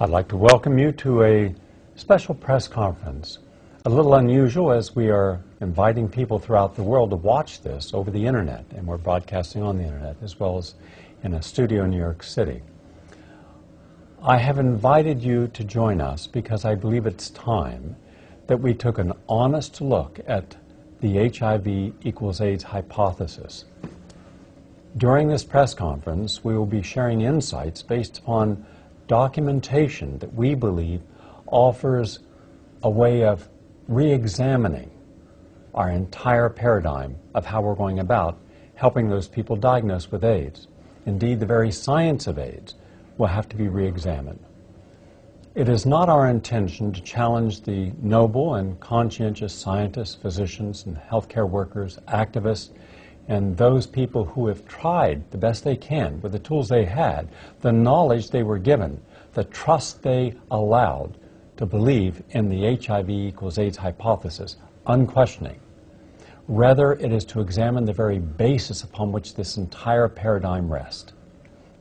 I'd like to welcome you to a special press conference. A little unusual as we are inviting people throughout the world to watch this over the internet, and we're broadcasting on the internet as well as in a studio in New York City. I have invited you to join us because I believe it's time that we took an honest look at the HIV equals AIDS hypothesis. During this press conference, we will be sharing insights based upon documentation that we believe offers a way of re-examining our entire paradigm of how we're going about helping those people diagnosed with AIDS. Indeed, the very science of AIDS will have to be re-examined. It is not our intention to challenge the noble and conscientious scientists, physicians, and healthcare workers, activists, and those people who have tried the best they can with the tools they had, the knowledge they were given, the trust they allowed to believe in the HIV equals AIDS hypothesis, unquestioning. Rather, it is to examine the very basis upon which this entire paradigm rests.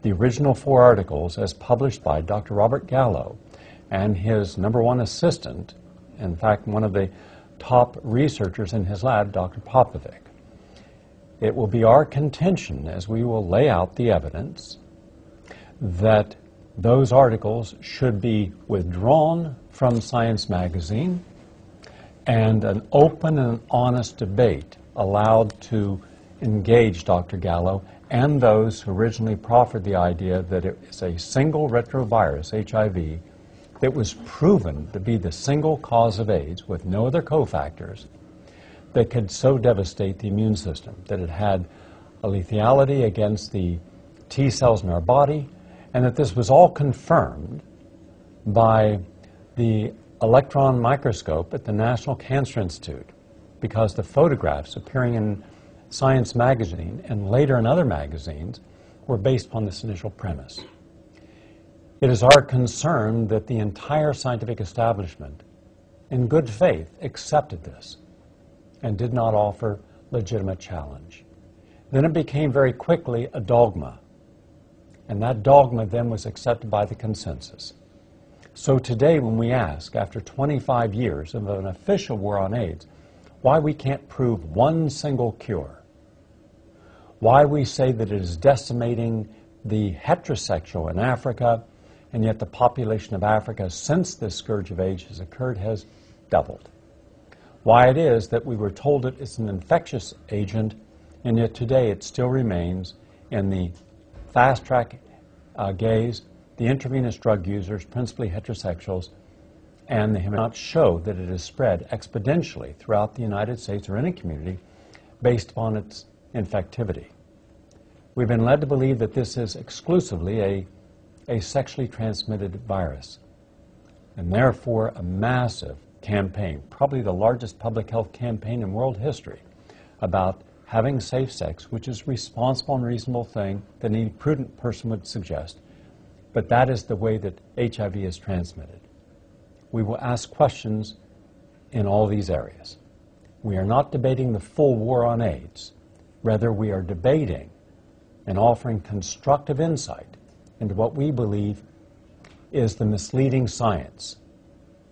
The original 4 articles, as published by Dr. Robert Gallo and his #1 assistant, in fact, one of the top researchers in his lab, Dr. Popovic. It will be our contention, as we will lay out the evidence, that those articles should be withdrawn from Science magazine and an open and honest debate allowed to engage Dr. Gallo and those who originally proffered the idea that it is a single retrovirus, HIV, that was proven to be the single cause of AIDS with no other cofactors that could so devastate the immune system, that it had a lethality against the T cells in our body, and that this was all confirmed by the electron microscope at the National Cancer Institute, because the photographs appearing in Science magazine and later in other magazines were based upon this initial premise. It is our concern that the entire scientific establishment, in good faith, accepted this and did not offer legitimate challenge. Then it became very quickly a dogma, and that dogma then was accepted by the consensus. So today when we ask, after 25 years of an official war on AIDS, why we can't prove one single cure, why we say that it is decimating the heterosexual in Africa, and yet the population of Africa since this scourge of AIDS has occurred has doubled. Why it is that we were told it is an infectious agent, and yet today it still remains in the fast-track gays, the intravenous drug users, principally heterosexuals, and they have not showed that it is spread exponentially throughout the United States or any community based upon its infectivity. We've been led to believe that this is exclusively a sexually transmitted virus, and therefore a massive campaign, probably the largest public health campaign in world history, about having safe sex, which is a responsible and reasonable thing that any prudent person would suggest, but that is the way that HIV is transmitted. We will ask questions in all these areas. We are not debating the full war on AIDS. Rather, we are debating and offering constructive insight into what we believe is the misleading science,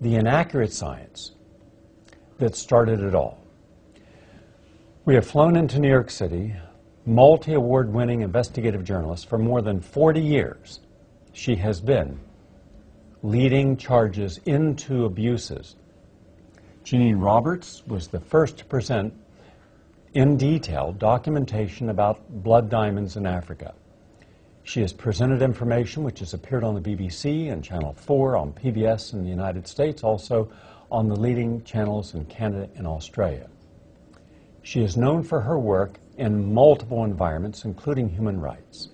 the inaccurate science that started it all. We have flown into New York City, multi-award-winning investigative journalist for more than 40 years. She has been leading charges into abuses. Janine Roberts was the first to present in detail documentation about blood diamonds in Africa. She has presented information which has appeared on the BBC and Channel 4, on PBS in the United States, also on the leading channels in Canada and Australia. She is known for her work in multiple environments, including human rights.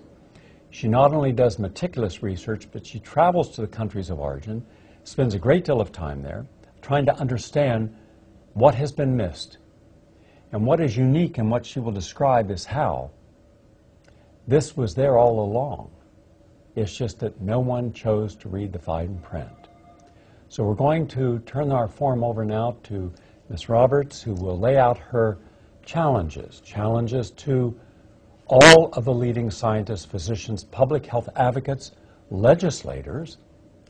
She not only does meticulous research, but she travels to the countries of origin, spends a great deal of time there, trying to understand what has been missed. And what is unique and what she will describe is how this was there all along. It's just that no one chose to read the fine print. So we're going to turn our forum over now to Ms. Roberts, who will lay out her challenges to all of the leading scientists, physicians, public health advocates, legislators,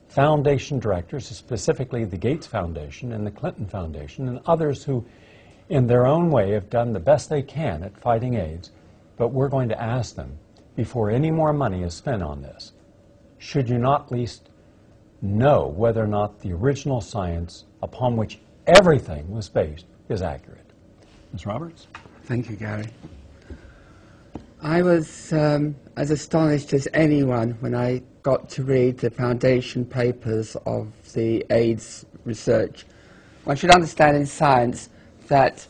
foundation directors, specifically the Gates Foundation and the Clinton Foundation, and others who, in their own way, have done the best they can at fighting AIDS. But we're going to ask them, before any more money is spent on this, should you not at least know whether or not the original science upon which everything was based is accurate? Ms. Roberts? Thank you, Gary. I was as astonished as anyone when I got to read the foundation papers of the AIDS research. One should understand in science that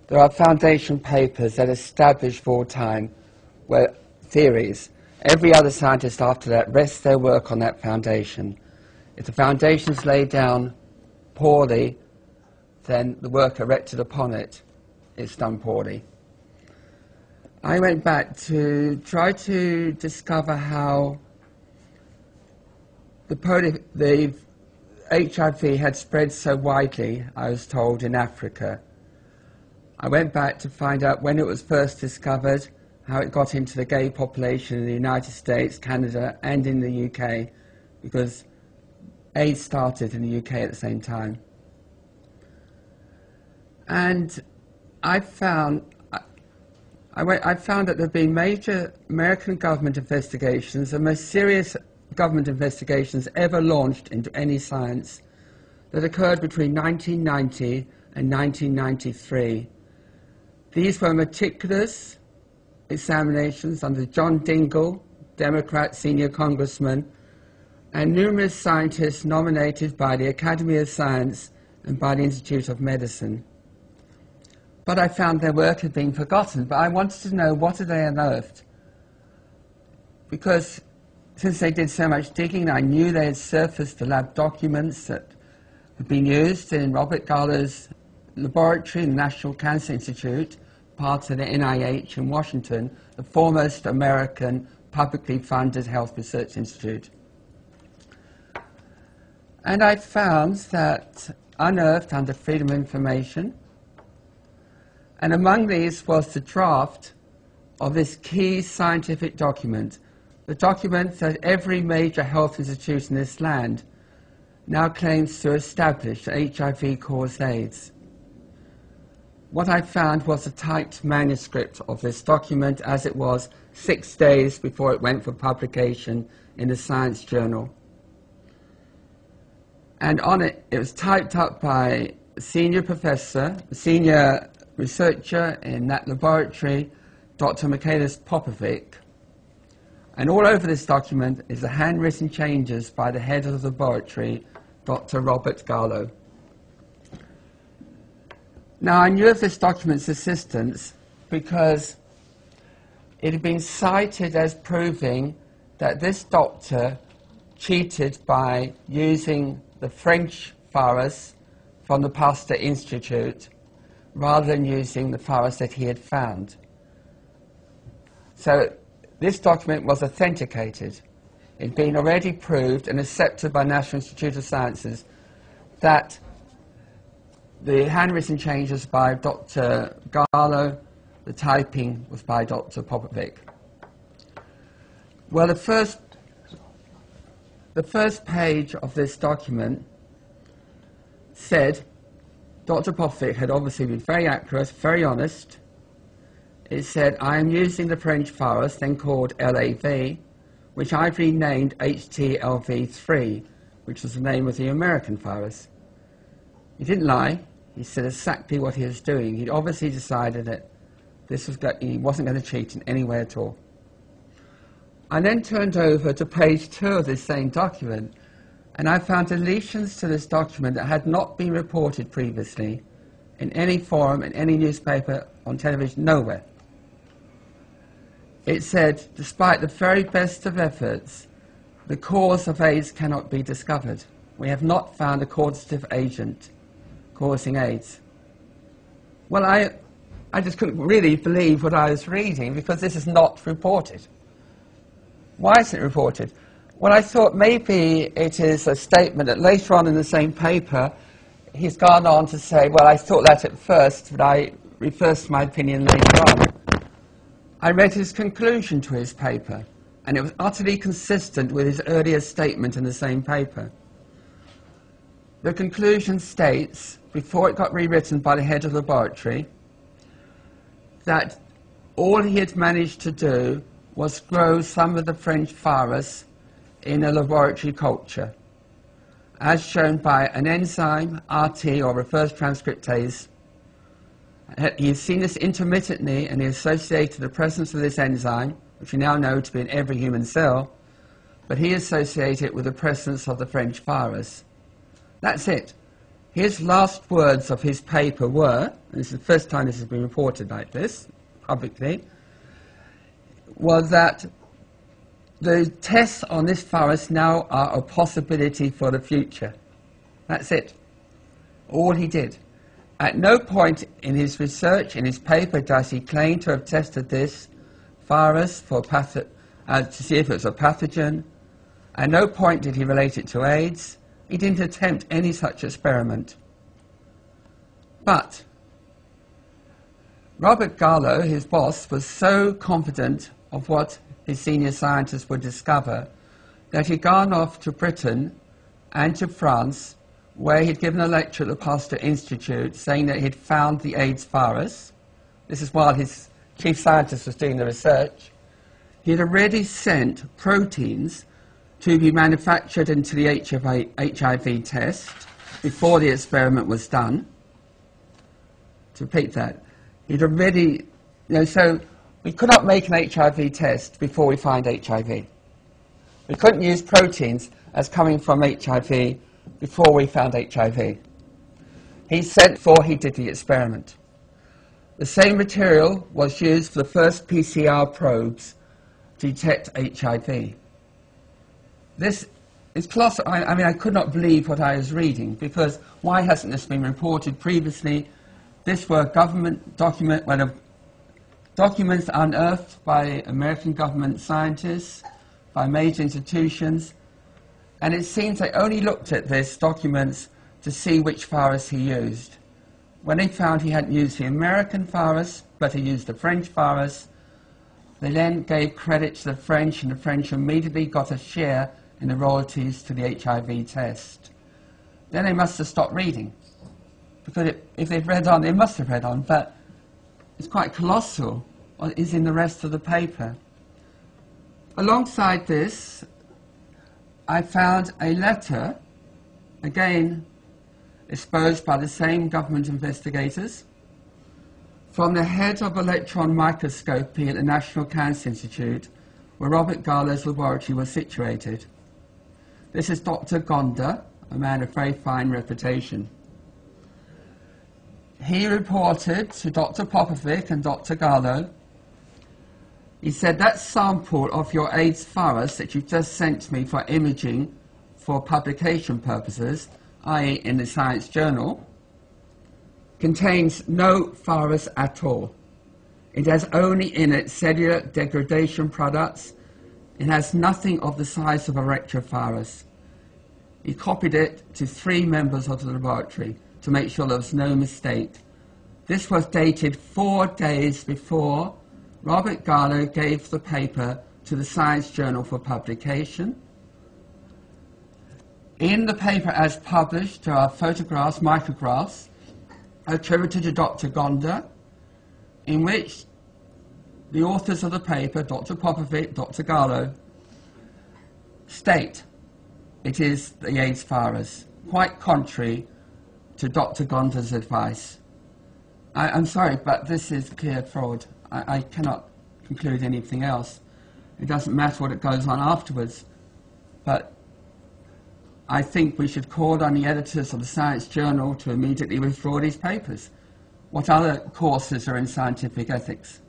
there are foundation papers that establish for all time theories. Every other scientist after that rests their work on that foundation. If the foundation's laid down poorly, then the work erected upon it is done poorly. I went back to try to discover how the HIV had spread so widely, I was told, in Africa. I went back to find out when it was first discovered, how it got into the gay population in the United States, Canada, and in the UK, because AIDS started in the UK at the same time. And I found that there have been major American government investigations, the most serious government investigations ever launched into any science, that occurred between 1990 and 1993. These were meticulous examinations under John Dingell, Democrat senior congressman, and numerous scientists nominated by the Academy of Science and by the Institute of Medicine. But I found their work had been forgotten, but I wanted to know what had they unearthed. Because since they did so much digging, I knew they had surfaced the lab documents that had been used in Robert Gallo's laboratory in the National Cancer Institute, part of the NIH in Washington, the foremost American publicly funded health research institute. And I found that unearthed under Freedom of Information, and among these was the draft of this key scientific document, the document that every major health institute in this land now claims to establish that HIV caused AIDS. What I found was a typed manuscript of this document as it was 6 days before it went for publication in the Science Journal. And on it, it was typed up by a senior professor, a senior researcher in that laboratory, Dr. Michaelis Popovic. And all over this document is the handwritten changes by the head of the laboratory, Dr. Robert Gallo. Now, I knew of this document's existence because it had been cited as proving that this doctor cheated by using the French virus from the Pasteur Institute rather than using the virus that he had found. So this document was authenticated. It had been already proved and accepted by National Institute of Sciences that the handwritten changes by Dr. Gallo, the typing was by Dr. Popovic. Well, the first page of this document said Dr. Popovic had obviously been very accurate, very honest. It said, I am using the French virus, then called LAV, which I've renamed HTLV3, which was the name of the American virus. He didn't lie. He said exactly what he was doing. He'd obviously decided that he wasn't going to cheat in any way at all. I then turned over to page 2 of this same document, and I found deletions to this document that had not been reported previously in any forum, in any newspaper, on television, nowhere. It said, despite the very best of efforts, the cause of AIDS cannot be discovered. We have not found a causative agent causing AIDS. Well, I just couldn't really believe what I was reading because this is not reported. Why isn't it reported? Well, I thought maybe it is a statement that later on in the same paper he's gone on to say, well, I thought that at first, but I reversed my opinion later on. I read his conclusion to his paper, and it was utterly consistent with his earlier statement in the same paper. The conclusion states, before it got rewritten by the head of the laboratory, that all he had managed to do was grow some of the French virus in a laboratory culture, as shown by an enzyme, RT, or reverse transcriptase. He's seen this intermittently, and he associated the presence of this enzyme, which we now know to be in every human cell, but he associated it with the presence of the French virus. That's it. His last words of his paper were, and this is the first time this has been reported like this, publicly, was that the tests on this virus now are a possibility for the future. That's it. All he did. At no point in his research, in his paper, does he claim to have tested this virus for to see if it's a pathogen. At no point did he relate it to AIDS. He didn't attempt any such experiment. But Robert Gallo, his boss, was so confident of what his senior scientists would discover that he'd gone off to Britain and to France, where he'd given a lecture at the Pasteur Institute saying that he'd found the AIDS virus. This is while his chief scientist was doing the research. He'd already sent proteins to be manufactured into the HIV test before the experiment was done. To repeat that, he'd already, so we could not make an HIV test before we find HIV. We couldn't use proteins as coming from HIV before we found HIV. He sent before he did the experiment. The same material was used for the first PCR probes to detect HIV. This is colossal. I mean, I could not believe what I was reading, because why hasn't this been reported previously? This were government documents unearthed by American government scientists, by major institutions, and it seems they only looked at these documents to see which virus he used. When they found he hadn't used the American virus, but he used the French virus, they then gave credit to the French, and the French immediately got a share in the royalties to the HIV test. Then they must have stopped reading, because if they'd read on, they must have read on, but it's quite colossal what is in the rest of the paper. Alongside this, I found a letter, again exposed by the same government investigators, from the head of electron microscopy at the National Cancer Institute, where Robert Gallo's laboratory was situated. This is Dr. Gonda, a man of very fine reputation. He reported to Dr. Popovic and Dr. Gallo. He said, that sample of your AIDS virus that you just sent me for imaging for publication purposes, i.e. in the Science Journal, contains no virus at all. It has only in it cellular degradation products. It has nothing of the size of a retrovirus. He copied it to 3 members of the laboratory to make sure there was no mistake. This was dated 4 days before Robert Gallo gave the paper to the Science Journal for publication. In the paper as published, there are photographs, micrographs, attributed to Dr. Gonda, in which the authors of the paper, Dr. Popovic, Dr. Gallo, state it is the AIDS virus, quite contrary to Dr. Gonda's advice. I'm sorry, but this is clear fraud. I cannot conclude anything else. It doesn't matter what it goes on afterwards, but I think we should call on the editors of the Science Journal to immediately withdraw these papers. What other courses are in scientific ethics?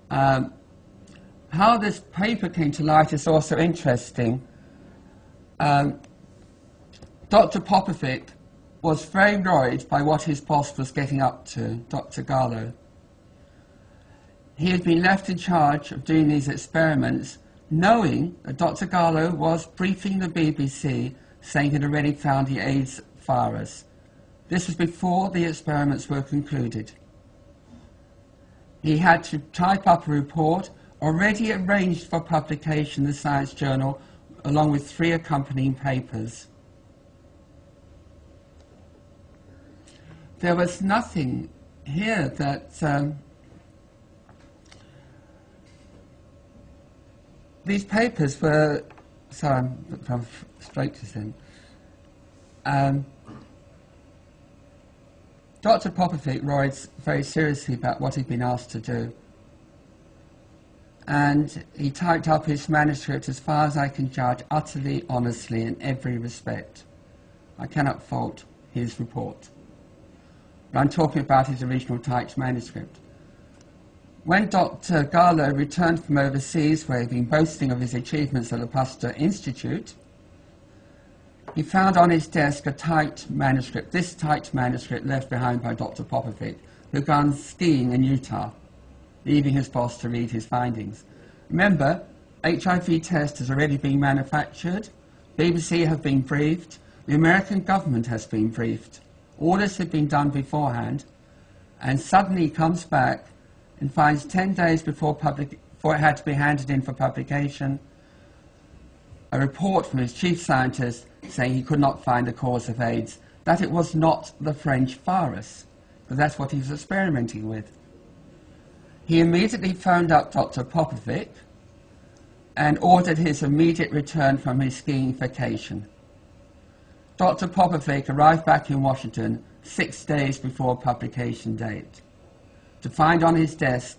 How this paper came to light is also interesting. Dr. Popovic was very worried by what his boss was getting up to, Dr. Gallo. He had been left in charge of doing these experiments, knowing that Dr. Gallo was briefing the BBC, saying he had already found the AIDS virus. This was before the experiments were concluded. He had to type up a report already arranged for publication in the Science Journal along with 3 accompanying papers. There was nothing here that these papers were, sorry, I'm straight to sin. Dr. Popovic writes very seriously about what he'd been asked to do. And he typed up his manuscript, as far as I can judge, utterly honestly in every respect. I cannot fault his report. But I'm talking about his original typed manuscript. When Dr. Garlow returned from overseas, where he'd been boasting of his achievements at the Pasteur Institute, he found on his desk a typed manuscript, this typed manuscript left behind by Dr. Popovic, who had gone skiing in Utah, leaving his boss to read his findings. Remember, HIV test has already been manufactured, BBC have been briefed, the American government has been briefed. All this had been done beforehand, and suddenly he comes back and finds 10 days before it had to be handed in for publication, a report from his chief scientist saying he could not find the cause of AIDS, that it was not the French virus, because that's what he was experimenting with. He immediately phoned up Dr. Popovic and ordered his immediate return from his skiing vacation. Dr. Popovic arrived back in Washington 6 days before publication date to find on his desk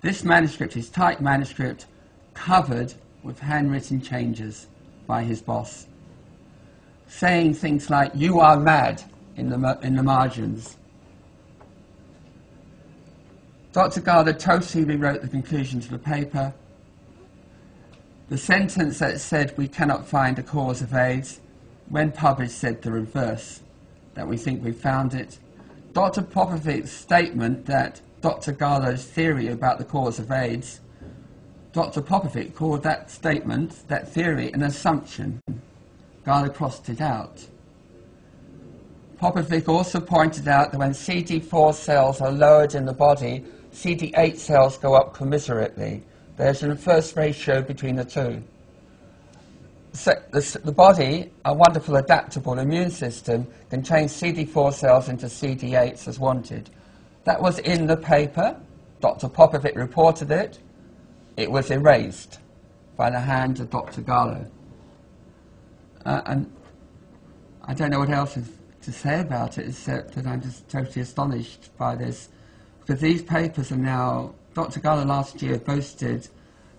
this manuscript, his typed manuscript, covered with handwritten changes by his boss, saying things like, "You are mad," in the margins. Dr. Garlow totally rewrote the conclusion to the paper. The sentence that said, "We cannot find the cause of AIDS," when published said the reverse, that we think we found it. Dr. Popovic's statement that Dr. Garlow's theory about the cause of AIDS, Dr. Popovic called that statement, that theory, an assumption. Garlow crossed it out. Popovic also pointed out that when CD4 cells are lowered in the body, CD8 cells go up commensurately. There's an inverse ratio between the two. So the body, a wonderful adaptable immune system, can change CD4 cells into CD8s as wanted. That was in the paper. Dr. Popovic reported it. It was erased by the hand of Dr. Garlow. And I don't know what else to say about it, except that I'm just totally astonished by this. Because these papers are now, Dr. Garlow last year boasted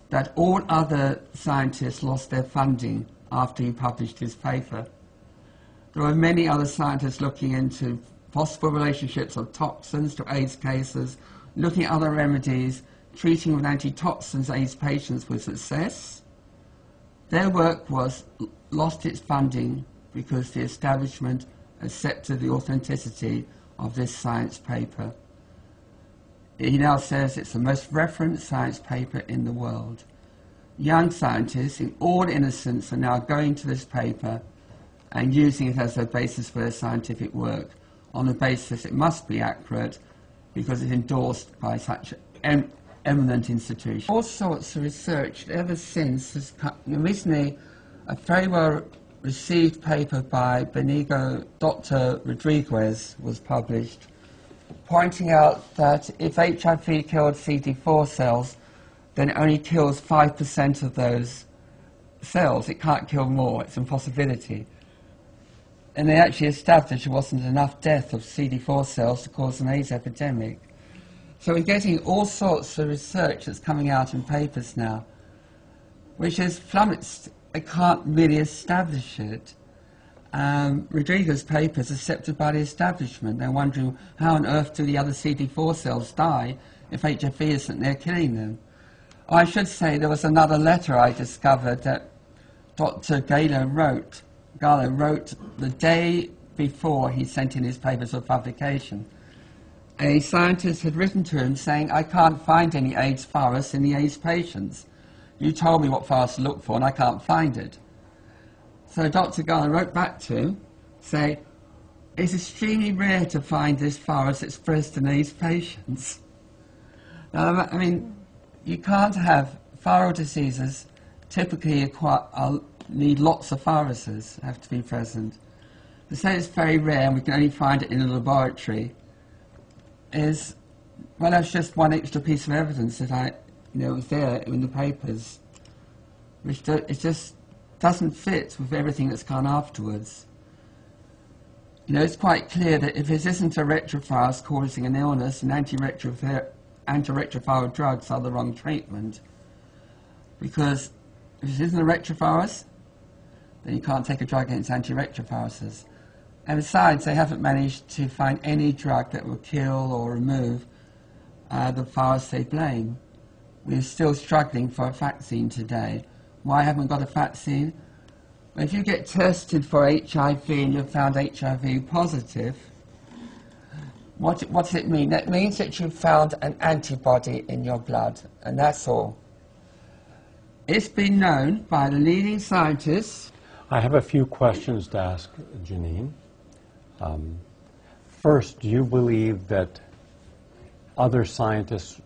that all other scientists lost their funding after he published his paper. There are many other scientists looking into possible relationships of toxins to AIDS cases, looking at other remedies, treating with antitoxins AIDS patients with success. Their work lost its funding because the establishment accepted the authenticity of this science paper. He now says it's the most referenced science paper in the world. Young scientists, in all innocence, are now going to this paper and using it as a basis for their scientific work, on the basis it must be accurate because it's endorsed by such eminent institutions. All sorts of research ever since has come. Recently, a very well received paper by Benigno Dr. Rodriguez was published, pointing out that if HIV killed CD4 cells, then it only kills 5% of those cells. It can't kill more. It's an impossibility. And they actually established there wasn't enough death of CD4 cells to cause an AIDS epidemic. So we're getting all sorts of research that's coming out in papers now, which is flummoxed. They can't really establish it. Rodriguez's paper is accepted by the establishment. They're wondering how on earth do the other CD4 cells die if HIV isn't there killing them. I should say there was another letter I discovered that Dr. Garlow wrote the day before he sent in his papers for publication. A scientist had written to him saying, "I can't find any AIDS virus in the AIDS patients. You told me what virus to look for and I can't find it." So Dr. Garlow wrote back to him, saying, "It's extremely rare to find this virus expressed in AIDS patients." Now, I mean, you can't have viral diseases typically need lots of viruses have to be present. To say it's very rare and we can only find it in a laboratory is, well, that's just one extra piece of evidence that was there in the papers, which it just doesn't fit with everything that's gone afterwards. It's quite clear that if this isn't a retrovirus causing an illness, and antiretroviral drugs are the wrong treatment. Because if it isn't a retrovirus, then you can't take a drug against antiretroviruses. And besides, they haven't managed to find any drug that will kill or remove the virus they blame. We're still struggling for a vaccine today. Why haven't we got a vaccine? Well, if you get tested for HIV and you're found HIV positive, what does it mean? That means that you've found an antibody in your blood, and that's all. It's been known by the leading scientists. I have a few questions to ask Janine. First, do you believe that other scientists,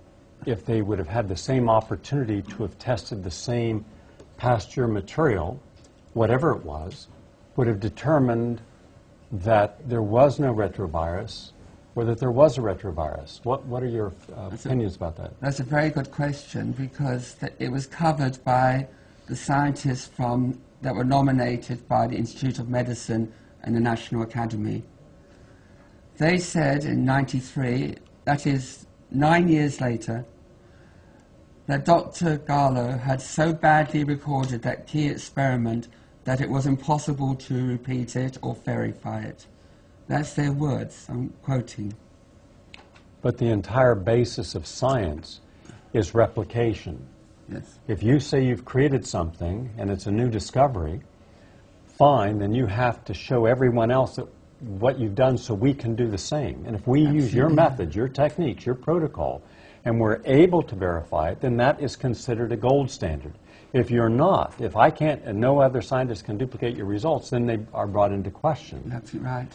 if they would have had the same opportunity to have tested the same pasture material, whatever it was, would have determined that there was no retrovirus or that there was a retrovirus? What are your opinions about that? That's a very good question, because it was covered by the scientists that were nominated by the Institute of Medicine and the National Academy. They said in '93, that is 9 years later, that Dr. Gallo had so badly recorded that key experiment that it was impossible to repeat it or verify it. That's their words, I'm quoting. But the entire basis of science is replication. Yes. If you say you've created something and it's a new discovery, fine, then you have to show everyone else that what you've done so we can do the same. And if we use your methods, your techniques, your protocol, and we're able to verify it, then that is considered a gold standard. If you're not, if I can't and no other scientist can duplicate your results, then they are brought into question. That's right.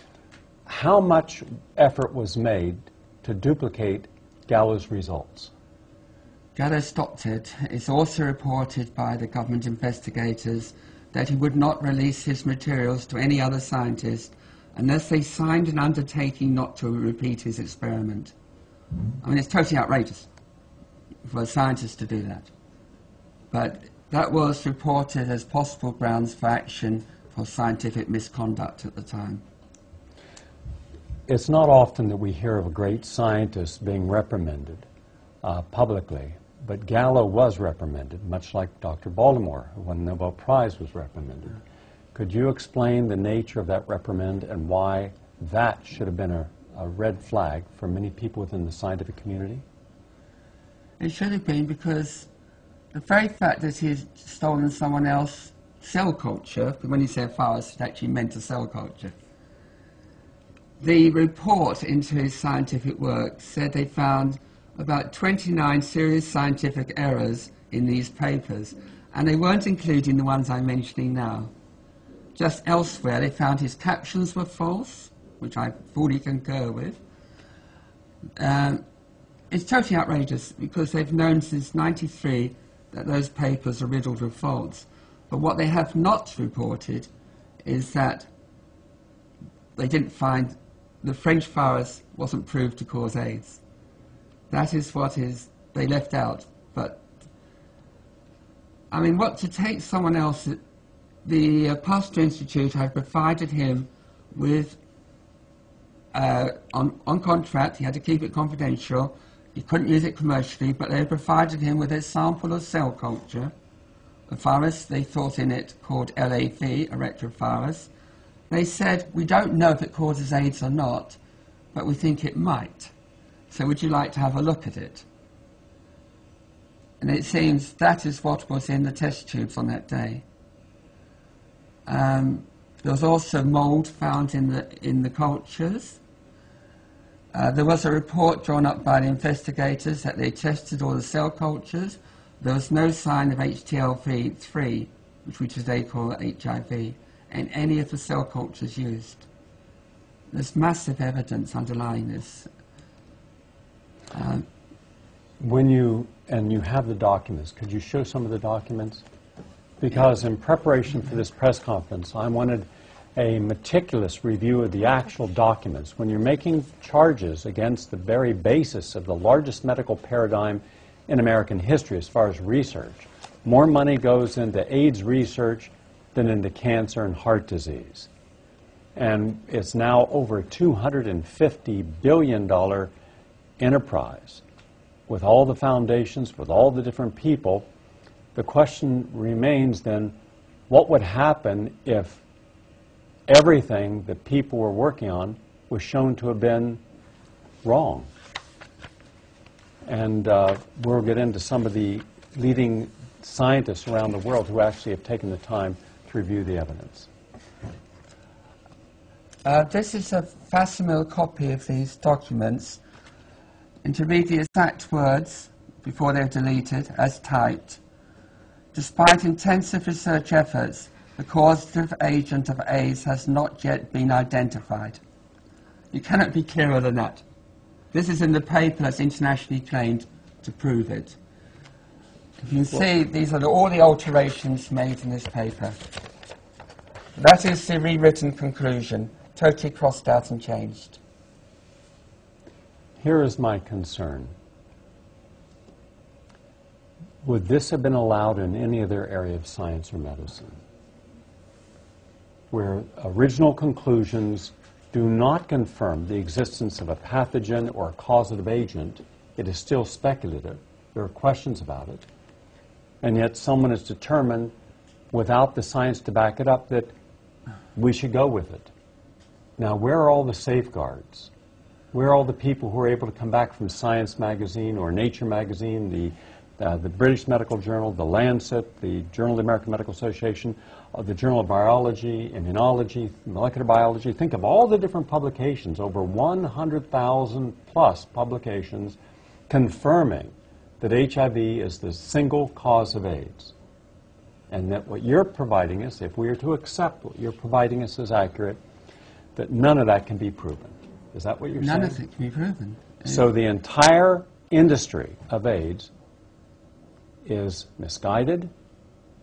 How much effort was made to duplicate Gallo's results? Gallo stopped it. It's also reported by the government investigators that he would not release his materials to any other scientist unless they signed an undertaking not to repeat his experiment. I mean, it's totally outrageous for a scientist to do that. But that was reported as possible grounds for action for scientific misconduct at the time. It's not often that we hear of a great scientist being reprimanded publicly, but Gallo was reprimanded, much like Dr. Baltimore, who won the Nobel Prize, was reprimanded. Could you explain the nature of that reprimand and why that should have been a red flag for many people within the scientific community? It should have been, because the very fact that he's stolen someone else's cell culture, when he said virus, it actually meant a cell culture. The report into his scientific work said they found about 29 serious scientific errors in these papers, and they weren't including the ones I'm mentioning now. Just elsewhere, they found his captions were false, which I fully concur with. It's totally outrageous, because they've known since '93 that those papers are riddled with faults. But what they have not reported is that they didn't find the French virus wasn't proved to cause AIDS. That is what they left out. But, I mean, to take someone else, the Pasteur Institute had provided him with, on contract, he had to keep it confidential, he couldn't use it commercially, but they provided him with a sample of cell culture, a virus they thought in it called LAV, a retrovirus. They said, we don't know if it causes AIDS or not, but we think it might. So would you like to have a look at it? And it seems that is what was in the test tubes on that day. There was also mold found in the cultures. There was a report drawn up by the investigators that they tested all the cell cultures. There was no sign of HTLV3, which we today call HIV, in any of the cell cultures used. There's massive evidence underlying this. when you have the documents, could you show some of the documents? Because in preparation for this press conference, I wanted a meticulous review of the actual documents. When you're making charges against the very basis of the largest medical paradigm in American history as far as research, more money goes into AIDS research than into cancer and heart disease. And it's now over a $250 billion enterprise with all the foundations, with all the different people. The question remains then, what would happen if everything that people were working on was shown to have been wrong? And we'll get into some of the leading scientists around the world who actually have taken the time to review the evidence. This is a facsimile copy of these documents, and to read the exact words before they're deleted as typed. Despite intensive research efforts, the causative agent of AIDS has not yet been identified. You cannot be clearer than that. This is in the paper that's internationally claimed to prove it. You can see these are all the alterations made in this paper. That is the rewritten conclusion, totally crossed out and changed. Here is my concern. Would this have been allowed in any other area of science or medicine, where original conclusions do not confirm the existence of a pathogen or a causative agent? It is still speculative. There are questions about it. And yet someone has determined, without the science to back it up, that we should go with it. Now, where are all the safeguards? Where are all the people who are able to come back from Science magazine or Nature magazine, the British Medical Journal, the Lancet, the Journal of the American Medical Association, the Journal of Biology, Immunology, Molecular Biology? Think of all the different publications, over 100,000 plus publications confirming that HIV is the single cause of AIDS. And that what you're providing us, if we are to accept what you're providing us as accurate, that none of that can be proven. Is that what you're saying? None of it can be proven. So the entire industry of AIDS is misguided,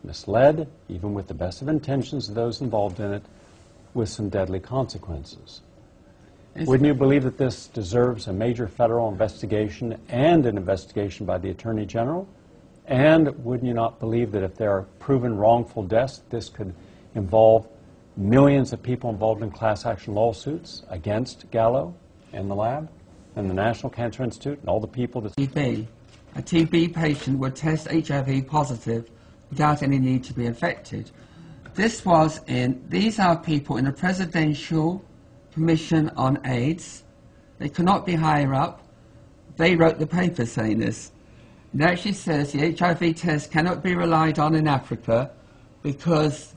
misled, even with the best of intentions of those involved in it, with some deadly consequences. Wouldn't you believe that this deserves a major federal investigation and an investigation by the Attorney General? And wouldn't you not believe that if there are proven wrongful deaths, this could involve millions of people involved in class action lawsuits against Gallo and the lab and the National Cancer Institute and all the people that... TB. A TB patient would test HIV positive without any need to be infected. These are people in the Presidential Commission on AIDS. They cannot be higher up. They wrote the paper saying this. It actually says the HIV test cannot be relied on in Africa because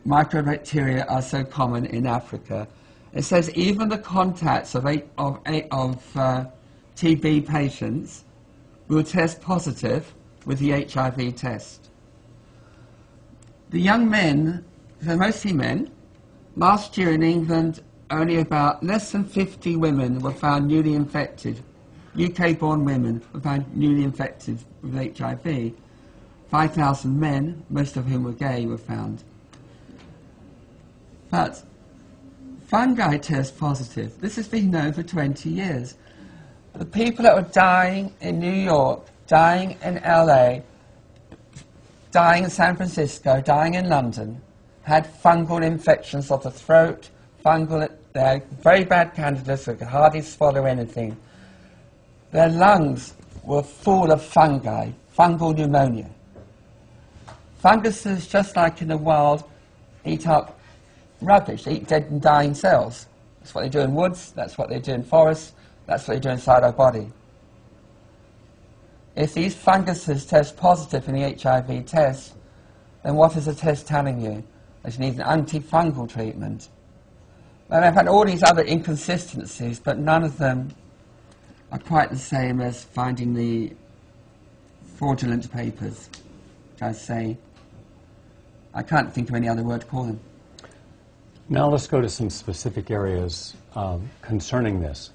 microbacteria are so common in Africa. It says even the contacts of TB patients will test positive with the HIV test. The young men, they're mostly men. Last year in England, only about less than 50 women were found newly infected. UK-born women were found newly infected with HIV. 5,000 men, most of whom were gay, were found. But fungi test positive. This has been known for 20 years. The people that were dying in New York, dying in LA, dying in San Francisco, dying in London, had fungal infections of the throat, they're very bad candidates who could hardly swallow anything. Their lungs were full of fungi, fungal pneumonia. Funguses, just like in the wild, eat up rubbish, they eat dead and dying cells. That's what they do in woods, that's what they do in forests, that's what they do inside our body. If these funguses test positive in the HIV test, then what is the test telling you? That you need an antifungal treatment. And I've had all these other inconsistencies, but none of them are quite the same as finding the fraudulent papers, which I say, I can't think of any other word to call them. Now let's go to some specific areas concerning this.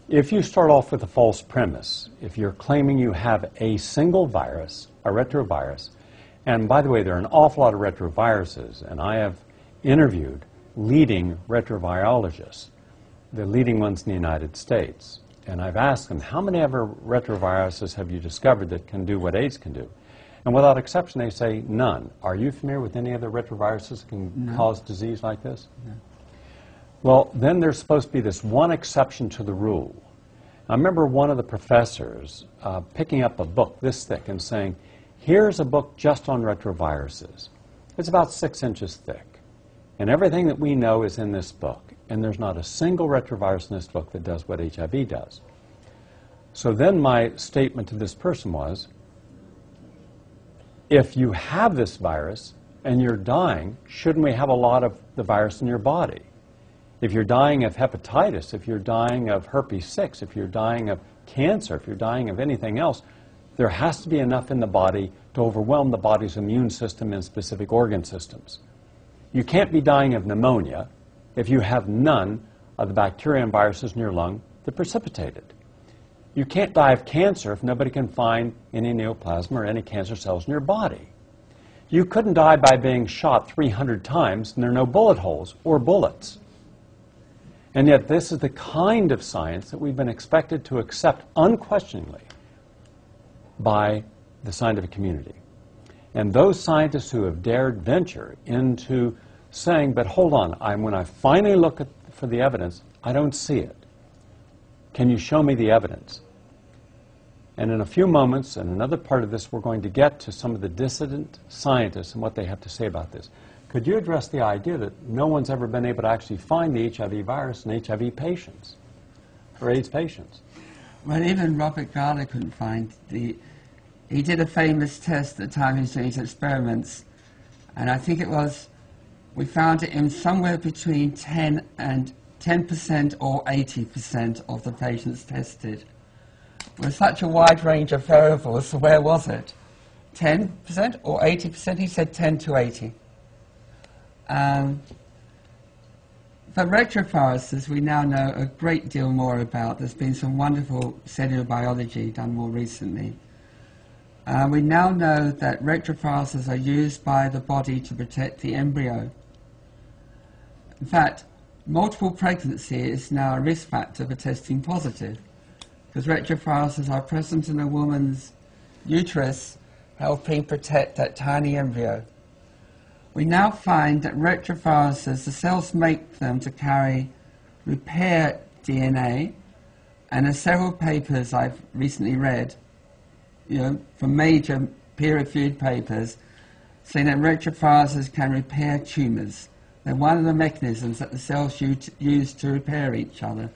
If you start off with a false premise, if you're claiming you have a single virus, a retrovirus, and by the way, there are an awful lot of retroviruses, and I have interviewed leading retrovirologists, the leading ones in the United States, and I've asked them, how many other retroviruses have you discovered that can do what AIDS can do? And without exception, they say none. Are you familiar with any other retroviruses that can cause disease like this? No. Well, then there's supposed to be this one exception to the rule. I remember one of the professors picking up a book this thick and saying, here's a book just on retroviruses. It's about 6 inches thick. And everything that we know is in this book. And there's not a single retrovirus in this book that does what HIV does. So then my statement to this person was, if you have this virus and you're dying, shouldn't we have a lot of the virus in your body? If you're dying of hepatitis, if you're dying of herpes 6, if you're dying of cancer, if you're dying of anything else, there has to be enough in the body to overwhelm the body's immune system and specific organ systems. You can't be dying of pneumonia if you have none of the bacteria and viruses in your lung that precipitate it. You can't die of cancer if nobody can find any neoplasm or any cancer cells in your body. You couldn't die by being shot 300 times and there are no bullet holes or bullets. And yet this is the kind of science that we've been expected to accept unquestioningly by the scientific community. And those scientists who have dared venture into saying, but hold on, when I finally look for the evidence, I don't see it. Can you show me the evidence? And in a few moments, in another part of this, we're going to get to some of the dissident scientists and what they have to say about this. Could you address the idea that no one's ever been able to actually find the HIV virus in HIV patients or AIDS patients? Well, even Robert Gala couldn't find he did a famous test at the time he was doing his experiments, and I think it was, we found it in somewhere between 10% or 80% of the patients tested. With such a wide range of variables, so where was it? 10% or 80%? He said 10 to 80. But retroviruses we now know a great deal more about. There's been some wonderful cellular biology done more recently. We now know that retroviruses are used by the body to protect the embryo. In fact, multiple pregnancy is now a risk factor for testing positive, because retroviruses are present in a woman's uterus, helping protect that tiny embryo. We now find that retroviruses, the cells make them to carry repair DNA, and there's several papers I've recently read, from major peer-reviewed papers, saying that retroviruses can repair tumors. They're one of the mechanisms that the cells use to repair each other.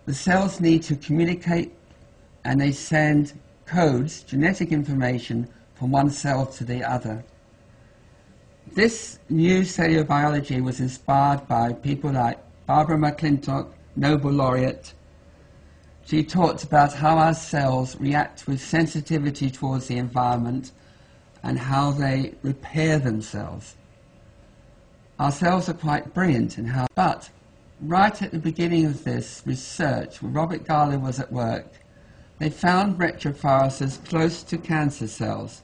The cells need to communicate, and they send codes, genetic information, from one cell to the other. This new cellular biology was inspired by people like Barbara McClintock, Nobel laureate. She talked about how our cells react with sensitivity towards the environment and how they repair themselves. Our cells are quite brilliant in how, but right at the beginning of this research, when Robert Gala was at work, they found retroviruses close to cancer cells.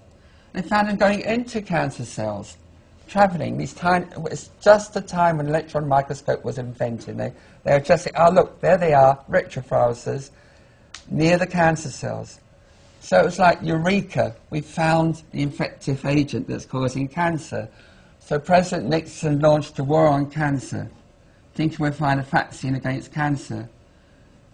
They found them going into cancer cells, traveling these tiny. It's just the time when electron microscope was invented. They were just, oh look, there they are, retroviruses near the cancer cells. So it was like eureka, we found the infective agent that's causing cancer. So President Nixon launched a war on cancer, thinking we'd find a vaccine against cancer.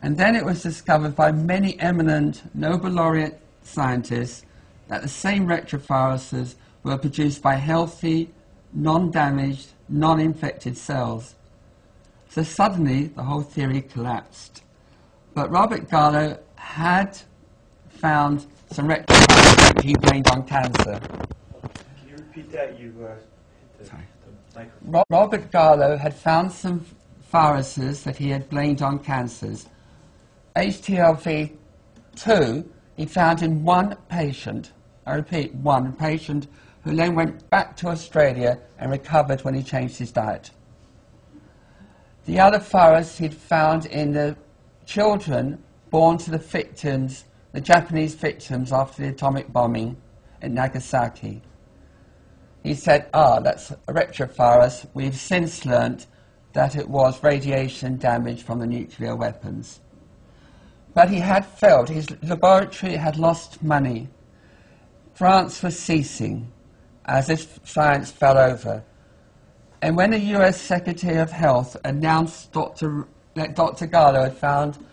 And then it was discovered by many eminent Nobel laureate scientists that the same retroviruses were produced by healthy, non-damaged, non-infected cells. So suddenly the whole theory collapsed. But Robert Gala had found some retroviruses that he blamed on cancer. Can you repeat that? Robert Gala had found some viruses that he had blamed on cancers. HTLV-2 he found in one patient, I repeat, one patient, who then went back to Australia and recovered when he changed his diet. The other virus he'd found in the children born to the victims, the Japanese victims after the atomic bombing in Nagasaki. He said, that's a retrovirus. We've since learnt that it was radiation damage from the nuclear weapons. But he had failed. His laboratory had lost money. France was ceasing as if science fell over. And when the US Secretary of Health announced that Dr. Gallo had found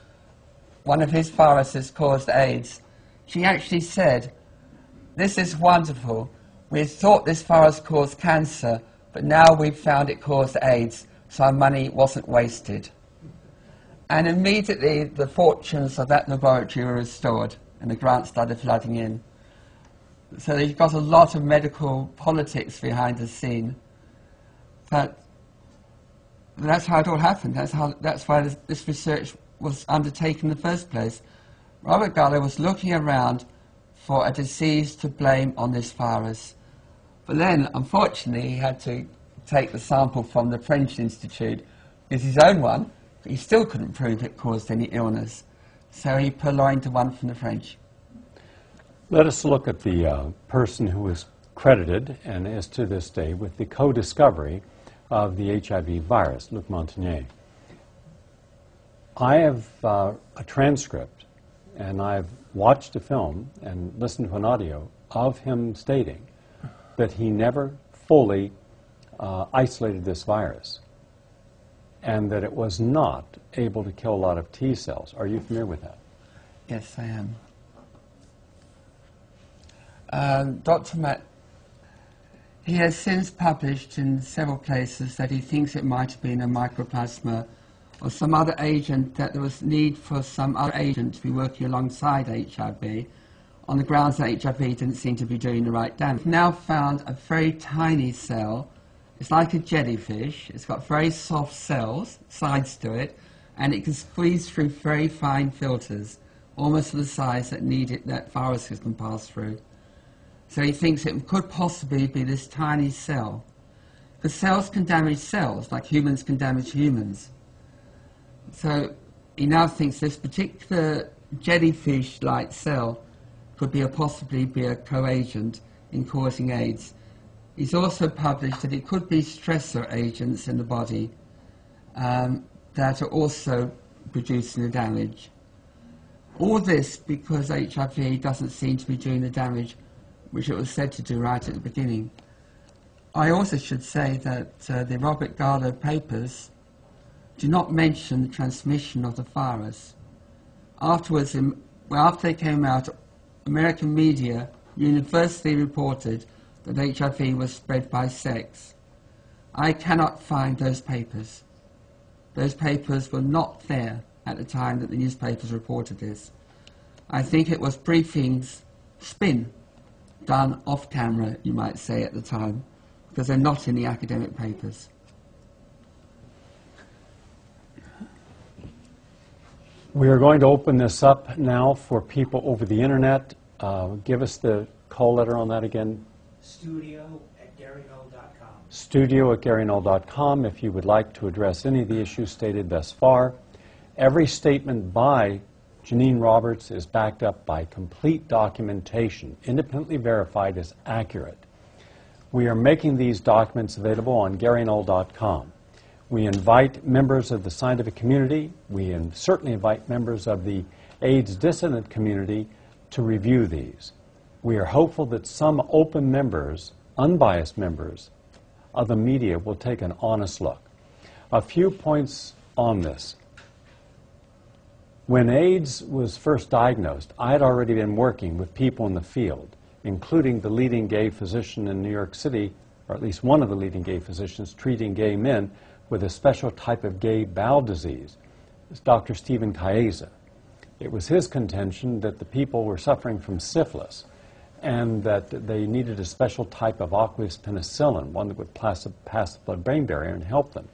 one of his viruses caused AIDS, she actually said, "This is wonderful. We thought this virus caused cancer, but now we've found it caused AIDS, so our money wasn't wasted." And immediately the fortunes of that laboratory were restored and the grants started flooding in. So you've got a lot of medical politics behind the scene. But that's how it all happened. That's why this research was undertaken in the first place. Robert Gallo was looking around for a disease to blame on this virus. But then, unfortunately, he had to take the sample from the French Institute. It's his own one, but he still couldn't prove it caused any illness. So he purloined the one from the French. Let us look at the person who was credited, and is to this day, with the co-discovery of the HIV virus, Luc Montagnier. I have a transcript, and I've watched a film and listened to an audio of him stating that he never fully isolated this virus, and that it was not able to kill a lot of T cells. Are you familiar with that? Yes, I am. Dr. Matt, he has since published in several places that he thinks it might have been a mycoplasma or some other agent, that there was need for some other agent to be working alongside HIV on the grounds that HIV didn't seem to be doing the right damage. We've now found a very tiny cell. It's like a jellyfish. It's got very soft cells, sides to it, and it can squeeze through very fine filters, almost the size that viruses can pass through. So he thinks it could possibly be this tiny cell. Because cells can damage cells, like humans can damage humans. So he now thinks this particular jellyfish-like cell could possibly be a co-agent in causing AIDS. He's also published that it could be stressor agents in the body that are also producing the damage. All this because HIV doesn't seem to be doing the damage which it was said to do right at the beginning. I also should say that the Robert Gallo papers do not mention the transmission of the virus. Afterwards, after they came out, American media universally reported that HIV was spread by sex. I cannot find those papers. Those papers were not there at the time that the newspapers reported this. I think it was briefings, spin, done off camera, you might say, at the time, because they're not in the academic papers. We are going to open this up now for people over the internet. Give us the call letter on that again. studio@GaryNull.com. studio@GaryNull.com if you would like to address any of the issues stated thus far. Every statement by Janine Roberts is backed up by complete documentation, independently verified as accurate. We are making these documents available on GaryNull.com. We invite members of the scientific community, certainly invite members of the AIDS dissident community to review these. We are hopeful that some open members, unbiased members of the media will take an honest look. A few points on this. When AIDS was first diagnosed, I had already been working with people in the field, including the leading gay physician in New York City, or at least one of the leading gay physicians treating gay men with a special type of gay bowel disease. It's Dr. Stephen Chiesa. It was his contention that the people were suffering from syphilis and that they needed a special type of aqueous penicillin, one that would pass the blood-brain barrier and help them.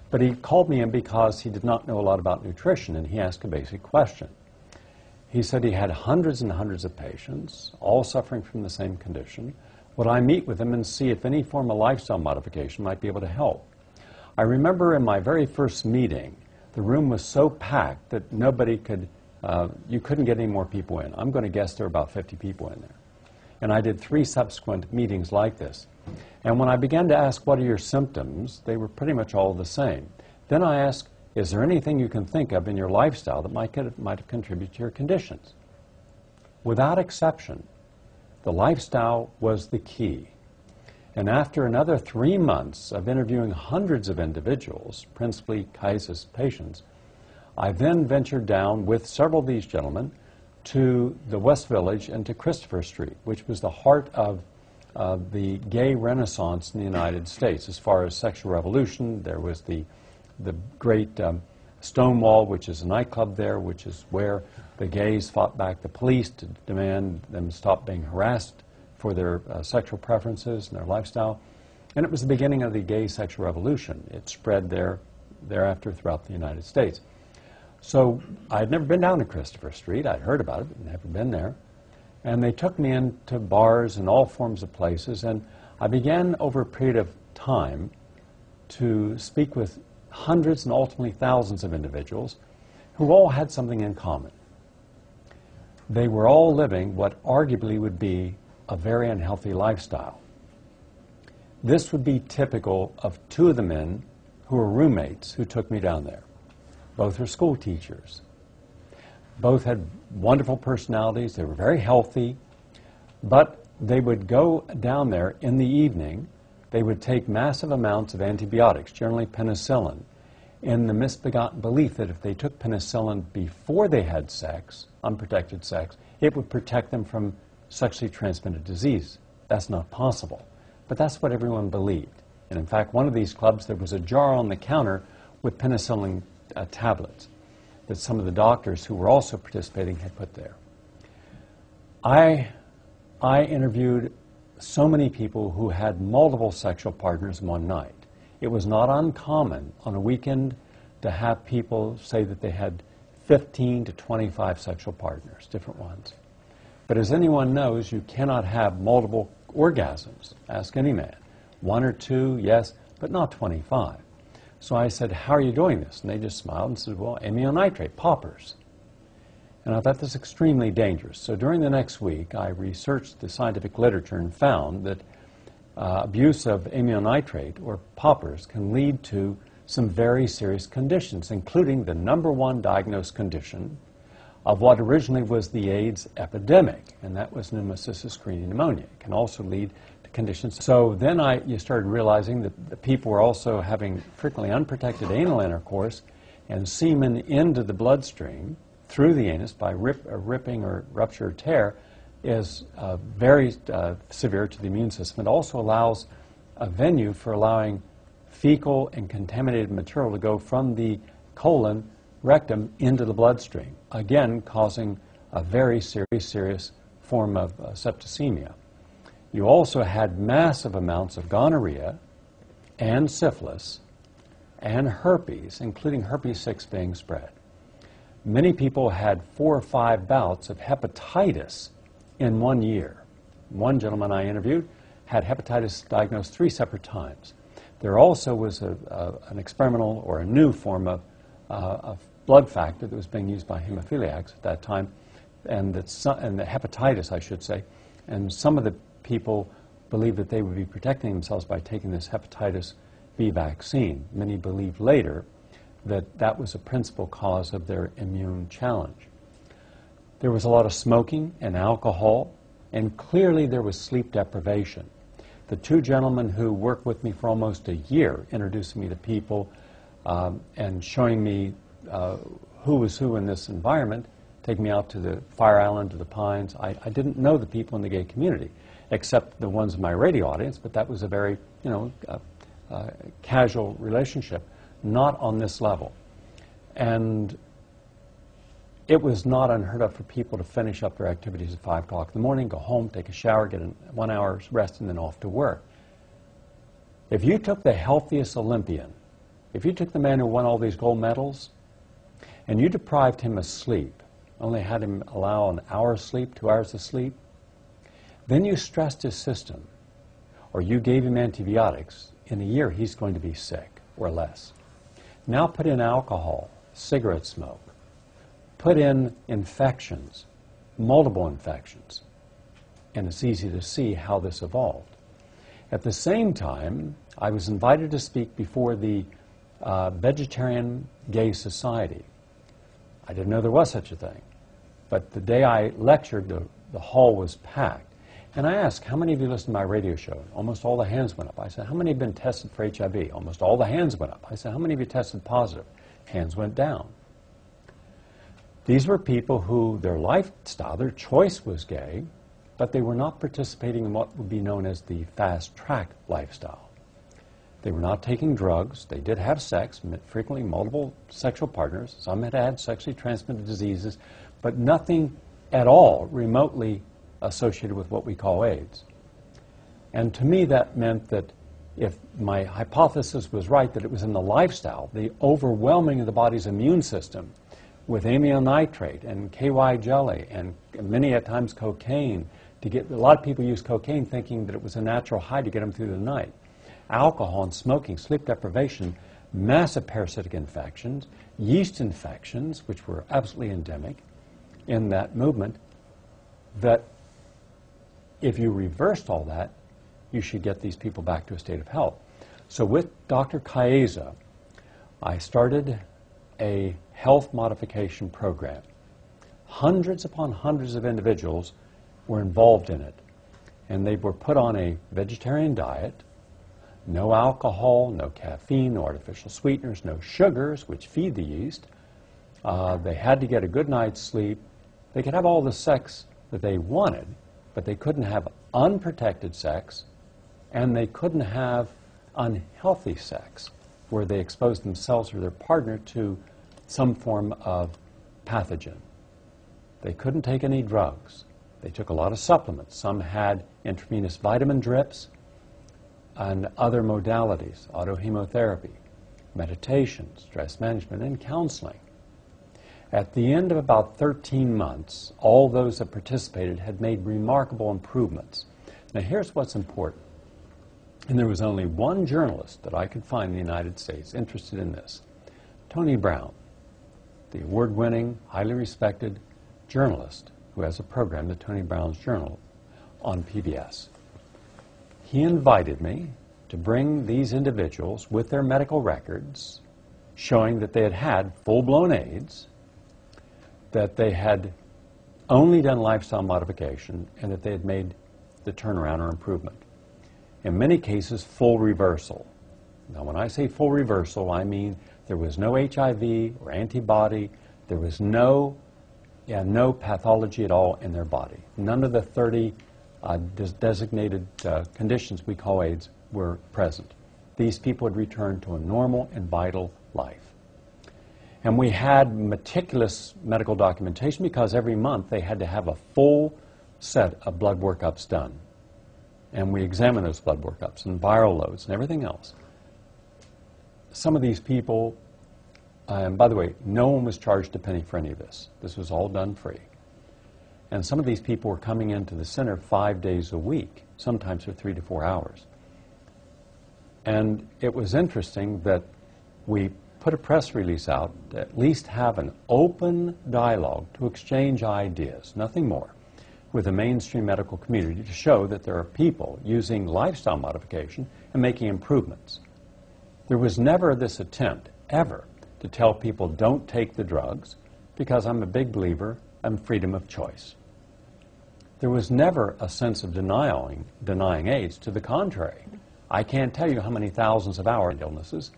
But he called me in because he did not know a lot about nutrition, and he asked a basic question. He said he had hundreds and hundreds of patients, all suffering from the same condition. Would I meet with them and see if any form of lifestyle modification might be able to help? I remember in my very first meeting, The room was so packed that nobody could, you couldn't get any more people in. I'm going to guess there were about 50 people in there. And I did 3 subsequent meetings like this. And when I began to ask, what are your symptoms, they were pretty much all the same. Then I asked, is there anything you can think of in your lifestyle that might have contributed to your conditions? Without exception, the lifestyle was the key. And after another 3 months of interviewing hundreds of individuals, principally Kaiser's patients, I then ventured down with several of these gentlemen to the West Village and to Christopher Street, which was the heart of the gay renaissance in the United States. As far as sexual revolution, there was the great Stonewall, which is a nightclub there, which is where the gays fought back the police to demand them stop being harassed for their sexual preferences and their lifestyle. And it was the beginning of the gay sexual revolution. It spread thereafter throughout the United States. So I'd never been down to Christopher Street. I'd heard about it, but never been there. And they took me into bars and all forms of places, and I began over a period of time to speak with hundreds and ultimately thousands of individuals who all had something in common. They were all living what arguably would be a very unhealthy lifestyle. This would be typical of 2 of the men who were roommates who took me down there. Both were school teachers. Both had wonderful personalities. They were very healthy. But they would go down there in the evening. They would take massive amounts of antibiotics, generally penicillin, in the misbegotten belief that if they took penicillin before they had sex, unprotected sex, it would protect them from sexually transmitted disease. That's not possible. But that's what everyone believed. And in fact, one of these clubs, there was a jar on the counter with penicillin tablets that some of the doctors who were also participating had put there. I interviewed so many people who had multiple sexual partners in one night. It was not uncommon on a weekend to have people say that they had 15 to 25 sexual partners, different ones. But as anyone knows, you cannot have multiple orgasms. Ask any man. 1 or 2, yes, but not 25. So I said, how are you doing this? And they just smiled and said, well, amyl nitrate, poppers. And I thought this was extremely dangerous. So during the next week, I researched the scientific literature and found that abuse of amyl nitrate or poppers can lead to some very serious conditions, including the #1 diagnosed condition of what originally was the AIDS epidemic, and that was pneumocystis carinii pneumonia. It can also lead to conditions. So then you started realizing that the people were also having frequently unprotected anal intercourse and semen into the bloodstream through the anus by ripping or rupture or tear is very severe to the immune system. It also allows a venue for allowing fecal and contaminated material to go from the colon, rectum, into the bloodstream, again causing a very serious form of septicemia. You also had massive amounts of gonorrhea and syphilis and herpes, including herpes 6 being spread. Many people had 4 or 5 bouts of hepatitis in 1 year. One gentleman I interviewed had hepatitis diagnosed 3 separate times. There also was an experimental or a new form of blood factor that was being used by hemophiliacs at that time, and the hepatitis, I should say, and some of the people believed that they would be protecting themselves by taking this hepatitis B vaccine. Many believed later that that was a principal cause of their immune challenge. There was a lot of smoking and alcohol, and clearly there was sleep deprivation. The 2 gentlemen who worked with me for almost a year, introducing me to people and showing me who was who in this environment, taking me out to the Fire Island, to the Pines. I didn't know the people in the gay community, except the ones in my radio audience, but that was a very, casual relationship, not on this level. And it was not unheard of for people to finish up their activities at 5 o'clock in the morning, go home, take a shower, get 1 hour's rest, and then off to work. If you took the healthiest Olympian, if you took the man who won all these gold medals, and you deprived him of sleep, only had him allow an hour of sleep, 2 hours of sleep, then you stressed his system, or you gave him antibiotics, in a year he's going to be sick or less. Now put in alcohol cigarette smoke, put in infections, multiple infections, and it's easy to see how this evolved. At the same time, I was invited to speak before the Vegetarian Gay Society. I didn't know there was such a thing, but the day I lectured, the hall was packed. And I asked, how many of you listened to my radio show? Almost all the hands went up. I said, how many have been tested for HIV? Almost all the hands went up. I said, how many of you tested positive? Hands went down. These were people who their lifestyle, their choice was gay, but they were not participating in what would be known as the fast-track lifestyle. They were not taking drugs. They did have sex, frequently multiple sexual partners. Some had had sexually transmitted diseases, but nothing at all remotely associated with what we call AIDS. And to me, that meant that if my hypothesis was right, that it was in the lifestyle, the overwhelming of the body's immune system with amyl nitrate and KY jelly and many at times cocaine to get, a lot of people use cocaine thinking that it was a natural high to get them through the night. Alcohol and smoking, sleep deprivation, massive parasitic infections, yeast infections, which were absolutely endemic in that movement, that if you reversed all that, you should get these people back to a state of health. So with Dr. Caeza, I started a health modification program. Hundreds upon hundreds of individuals were involved in it, and they were put on a vegetarian diet, no alcohol, no caffeine, no artificial sweeteners, no sugars, which feed the yeast. They had to get a good night's sleep. They could have all the sex that they wanted, but they couldn't have unprotected sex, and they couldn't have unhealthy sex, where they exposed themselves or their partner to some form of pathogen. They couldn't take any drugs. They took a lot of supplements. Some had intravenous vitamin drips and other modalities, autohemotherapy, meditation, stress management, and counseling. At the end of about 13 months, all those that participated had made remarkable improvements. Now here's what's important. And there was only one journalist that I could find in the United States interested in this, Tony Brown, the award-winning, highly respected journalist who has a program, the Tony Brown's Journal, on PBS. He invited me to bring these individuals with their medical records showing that they had had full-blown AIDS, that they had only done lifestyle modification, and that they had made the turnaround or improvement. In many cases, full reversal. Now, when I say full reversal, I mean there was no HIV or antibody, there was no pathology at all in their body. None of the 30 designated conditions we call AIDS were present. These people had returned to a normal and vital life. And we had meticulous medical documentation because every month they had to have a full set of blood workups done. And we examined those blood workups and viral loads and everything else. Some of these people, and by the way, no one was charged a penny for any of this. This was all done free. And some of these people were coming into the center 5 days a week, sometimes for 3 to 4 hours. And it was interesting that we put a press release out to at least have an open dialogue to exchange ideas, nothing more, with the mainstream medical community to show that there are people using lifestyle modification and making improvements. There was never this attempt, ever, to tell people don't take the drugs, because I'm a big believer in freedom of choice. There was never a sense of denying AIDS. To the contrary, I can't tell you how many thousands of hours of illnesses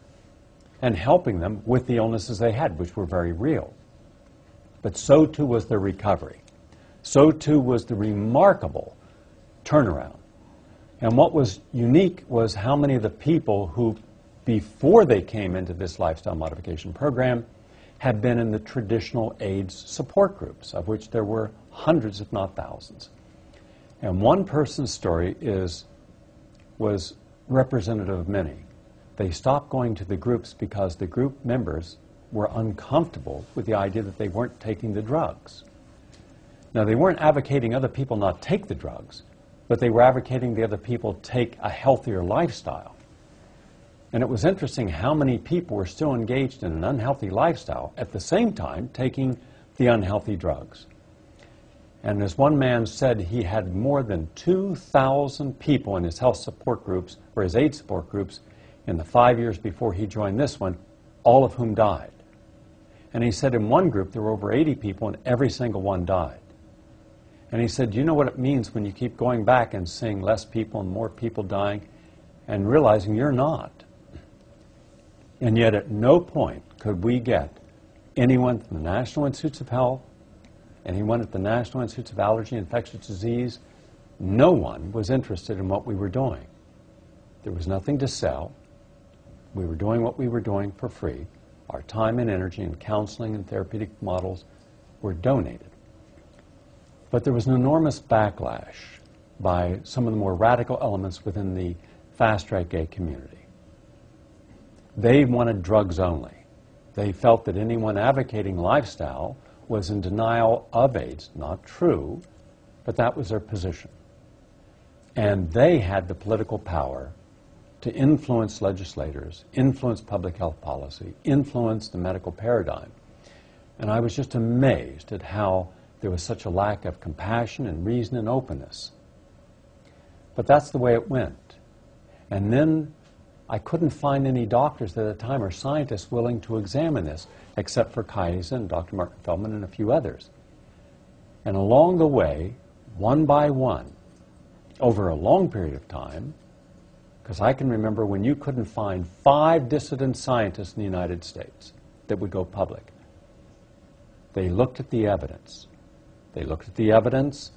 and helping them with the illnesses they had, which were very real. But so too was their recovery. So too was the remarkable turnaround. And what was unique was how many of the people who, before they came into this lifestyle modification program, had been in the traditional AIDS support groups, of which there were hundreds, if not thousands. And one person's story was representative of many. They stopped going to the groups because the group members were uncomfortable with the idea that they weren't taking the drugs. Now, they weren't advocating other people not take the drugs, but they were advocating the other people take a healthier lifestyle. And it was interesting how many people were still engaged in an unhealthy lifestyle at the same time taking the unhealthy drugs. And as one man said, he had more than 2,000 people in his health support groups, or his AIDS support groups, in the 5 years before he joined this one, all of whom died. And he said in one group there were over 80 people and every single one died. And he said, do you know what it means when you keep going back and seeing less people and more people dying and realizing you're not? And yet at no point could we get anyone from the National Institutes of Health, anyone at the National Institutes of Allergy and Infectious Disease, no one was interested in what we were doing. There was nothing to sell. We were doing what we were doing for free. Our time and energy and counseling and therapeutic models were donated. But there was an enormous backlash by some of the more radical elements within the fast-track gay community. They wanted drugs only. They felt that anyone advocating lifestyle was in denial of AIDS. Not true, but that was their position. And they had the political power to influence legislators, influence public health policy, influence the medical paradigm. And I was just amazed at how there was such a lack of compassion and reason and openness. But that's the way it went. And then I couldn't find any doctors at the time or scientists willing to examine this, except for Kaiser and Dr. Martin Feldman and a few others. And along the way, one by one, over a long period of time, because I can remember when you couldn't find 5 dissident scientists in the United States that would go public. They looked at the evidence. They looked at the evidence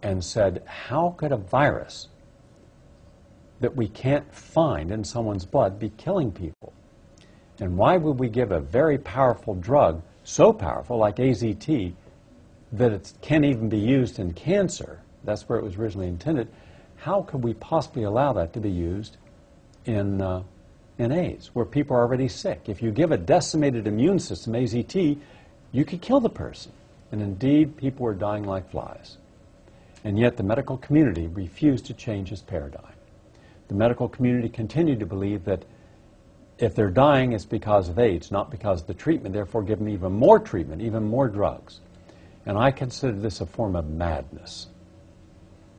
and said, how could a virus that we can't find in someone's blood be killing people? And why would we give a very powerful drug, so powerful like AZT, that it can't even be used in cancer? That's where it was originally intended. How could we possibly allow that to be used in AIDS, where people are already sick? If you give a decimated immune system, AZT, you could kill the person. And indeed, people were dying like flies. And yet the medical community refused to change its paradigm. The medical community continued to believe that if they're dying, it's because of AIDS, not because of the treatment. Therefore, give them even more treatment, even more drugs. And I consider this a form of madness.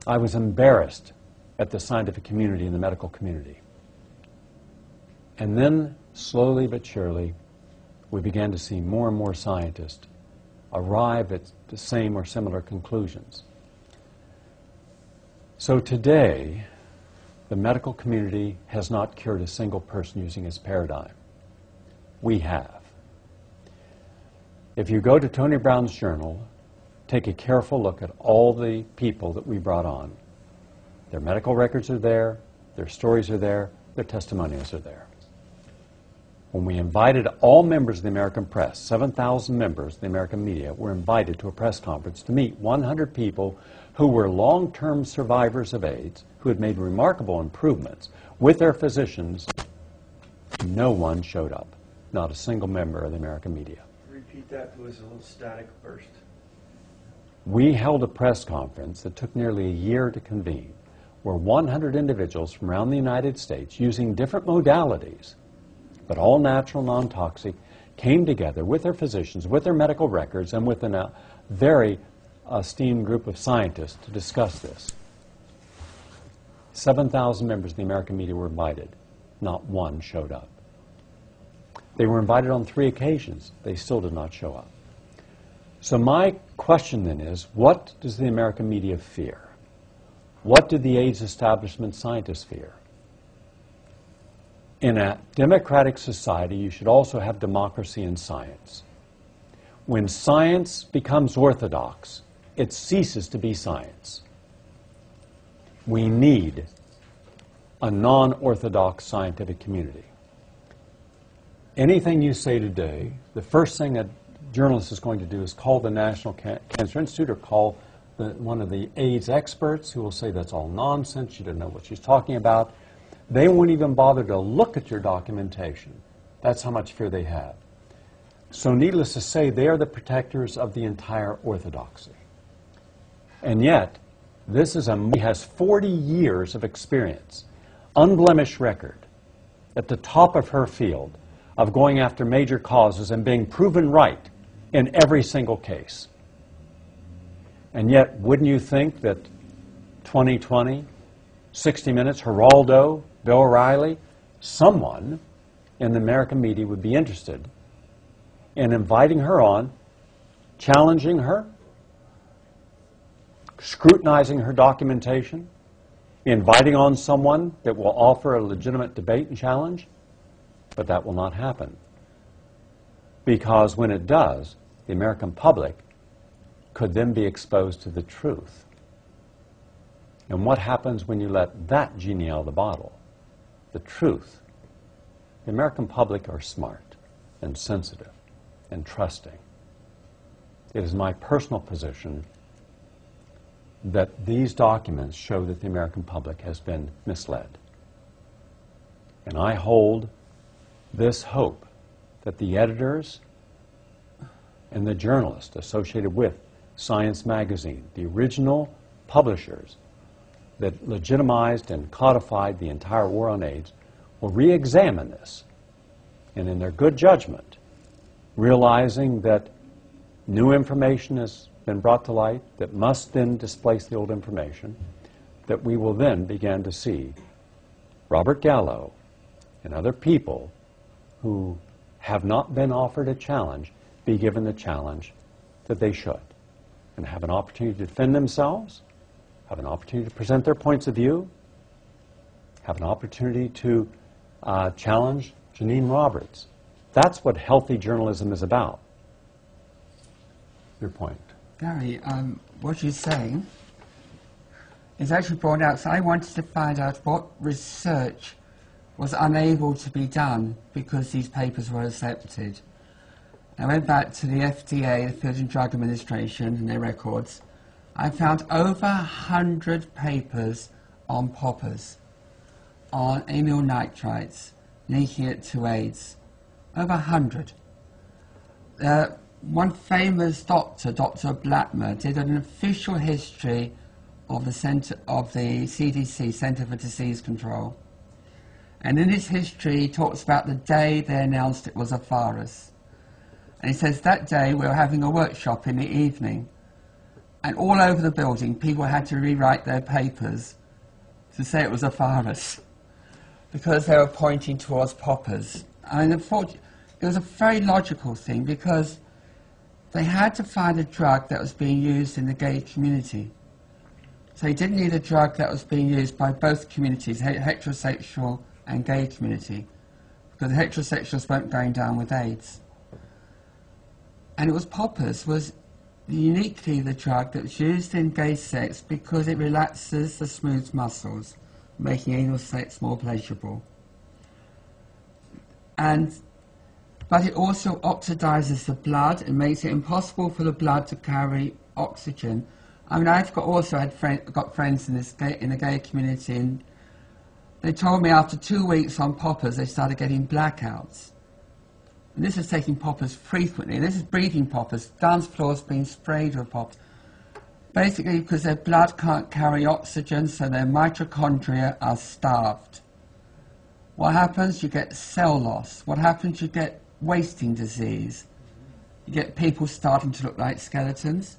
I was embarrassed at the scientific community and the medical community. And then, slowly but surely, we began to see more and more scientists arrive at the same or similar conclusions. So today, the medical community has not cured a single person using its paradigm. We have. If you go to Tony Brown's journal, take a careful look at all the people that we brought on. Their medical records are there, their stories are there, their testimonials are there. When we invited all members of the American press, 7,000 members of the American media were invited to a press conference to meet 100 people who were long-term survivors of AIDS, who had made remarkable improvements with their physicians. No one showed up, not a single member of the American media. Repeat that, it was a little static burst. We held a press conference that took nearly a year to convene, where 100 individuals from around the United States, using different modalities, but all natural, non-toxic, came together with their physicians, with their medical records, and with a very esteemed group of scientists to discuss this. 7,000 members of the American media were invited. Not one showed up. They were invited on 3 occasions. They still did not show up. So my question then is, what does the American media fear? What did the AIDS establishment scientists fear? In a democratic society, you should also have democracy in science. When science becomes orthodox, it ceases to be science. We need a non-orthodox scientific community. Anything you say today, the first thing a journalist is going to do is call the National Cancer Institute or call one of the AIDS experts who will say that's all nonsense, she doesn't know what she's talking about. They won't even bother to look at your documentation. That's how much fear they have. So needless to say, they are the protectors of the entire orthodoxy. And yet, he has 40 years of experience, unblemished record. at the top of her field of going after major causes and being proven right in every single case. And yet, wouldn't you think that 2020, 60 Minutes, Geraldo, Bill O'Reilly, someone in the American media would be interested in inviting her on, challenging her, scrutinizing her documentation, inviting on someone that will offer a legitimate debate and challenge? But that will not happen. Because when it does, the American public could then be exposed to the truth. And what happens when you let that genie out of the bottle? The truth. The American public are smart and sensitive and trusting. It is my personal position that these documents show that the American public has been misled. And I hold this hope that the editors and the journalists associated with Science magazine, the original publishers that legitimized and codified the entire war on AIDS, will re-examine this, and in their good judgment, realizing that new information has been brought to light that must then displace the old information, that we will then begin to see Robert Gallo and other people who have not been offered a challenge be given the challenge that they should, and have an opportunity to defend themselves, have an opportunity to present their points of view, have an opportunity to challenge Janine Roberts. That's what healthy journalism is about. Your point. Gary, what you're saying is actually brought out. So I wanted to find out what research was unable to be done because these papers were accepted. I went back to the FDA, the Food and Drug Administration, and their records. I found over 100 papers on poppers, on amyl nitrites, linking it to AIDS. Over 100. One famous doctor, Dr. Blattmer, did an official history of the CDC, Center for Disease Control. And in his history, he talks about the day they announced it was a virus. And he says that day we were having a workshop in the evening, and all over the building people had to rewrite their papers to say it was a virus because they were pointing towards poppers. I mean, it was a very logical thing because they had to find a drug that was being used in the gay community. So you didn't need a drug that was being used by both communities, heterosexual and gay community, because the heterosexuals weren't going down with AIDS. And it was poppers was uniquely the drug that was used in gay sex because it relaxes the smooth muscles, making anal sex more pleasurable. But it also oxidizes the blood and makes it impossible for the blood to carry oxygen. I mean, I've got friends in the gay community, and they told me after 2 weeks on poppers they started getting blackouts. And this is taking poppers frequently. And this is breathing poppers, dance floors being sprayed with poppers. Basically because their blood can't carry oxygen, so their mitochondria are starved. What happens? You get cell loss. What happens? You get wasting disease. You get people starting to look like skeletons.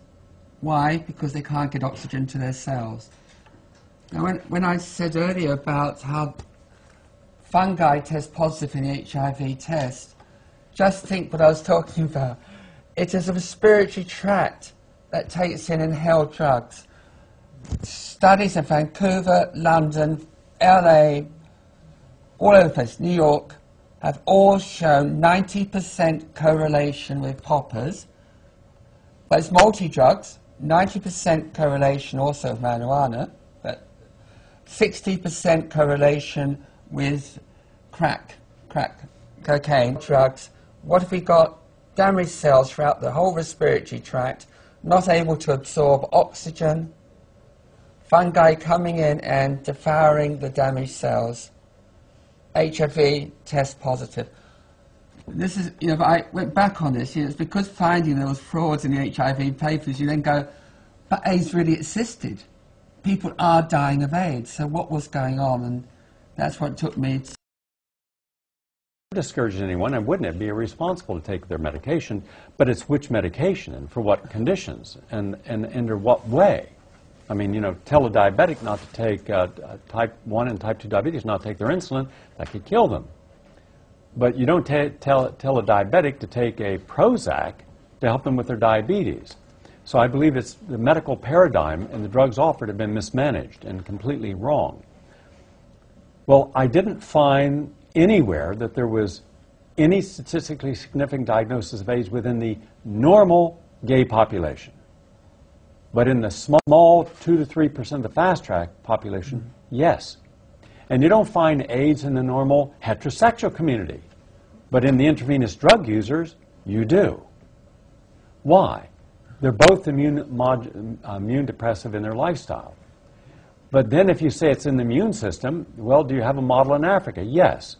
Why? Because they can't get oxygen to their cells. Now, when I said earlier about how fungi test positive in the HIV test, just think what I was talking about. It is a respiratory tract that takes in inhaled drugs. Studies in Vancouver, London, LA, all over the place, New York, have all shown 90% correlation with poppers. But it's multi-drugs, 90% correlation also with marijuana, but 60% correlation with crack, cocaine, drugs. What have we got? Damaged cells throughout the whole respiratory tract, not able to absorb oxygen, fungi coming in and devouring the damaged cells. HIV test positive. This is, if I went back on this, it's because finding there was frauds in the HIV papers, you then go, but AIDS really existed. People are dying of AIDS, so what was going on? And that's what took me discourage anyone, and wouldn't it be irresponsible to take their medication, but it's which medication and for what conditions and under what way. I mean, you know, tell a diabetic not to take type 1 and type 2 diabetes not to take their insulin, that could kill them. But you don't tell a diabetic to take a Prozac to help them with their diabetes. So I believe it's the medical paradigm and the drugs offered have been mismanaged and completely wrong. Well, I didn't find anywhere that there was any statistically significant diagnosis of AIDS within the normal gay population. But in the small 2 to 3% of the fast-track population, yes. And you don't find AIDS in the normal heterosexual community. But in the intravenous drug users, you do. Why? They're both immune depressive in their lifestyle. But then if you say it's in the immune system, well, do you have a model in Africa? Yes.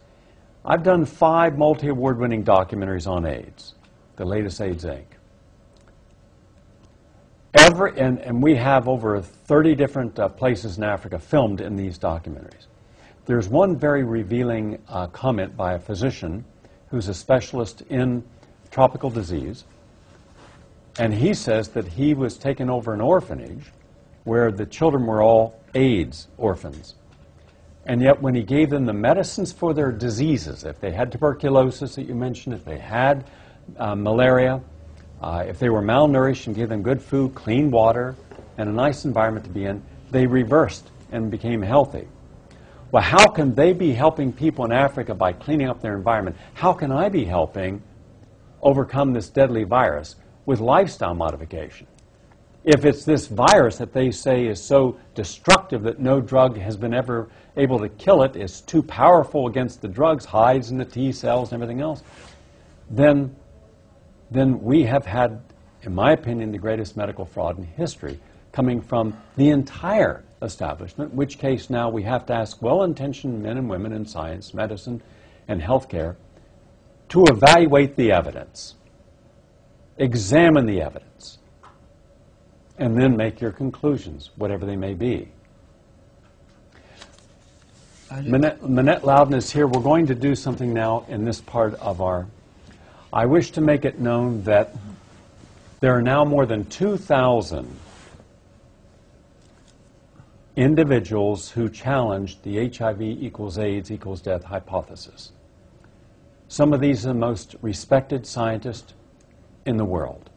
I've done 5 multi-award-winning documentaries on AIDS, the latest AIDS Inc. And we have over 30 different places in Africa filmed in these documentaries. There's one very revealing comment by a physician who's a specialist in tropical disease, and he says that he was taken over an orphanage where the children were all AIDS orphans. And yet when he gave them the medicines for their diseases, if they had tuberculosis that you mentioned, if they had malaria, if they were malnourished and gave them good food, clean water, and a nice environment to be in, they reversed and became healthy. Well, how can they be helping people in Africa by cleaning up their environment? How can I be helping overcome this deadly virus with lifestyle modification? If it's this virus that they say is so destructive that no drug has been ever able to kill it, is too powerful against the drugs, hides in the T cells and everything else, then we have had, in my opinion, the greatest medical fraud in history coming from the entire establishment, in which case now we have to ask well-intentioned men and women in science, medicine, and healthcare to evaluate the evidence, examine the evidence, and then make your conclusions, whatever they may be. Manette Loudon is here. We're going to do something now in this part of our... I wish to make it known that there are now more than 2,000 individuals who challenge the HIV equals AIDS equals death hypothesis. Some of these are the most respected scientists in the world,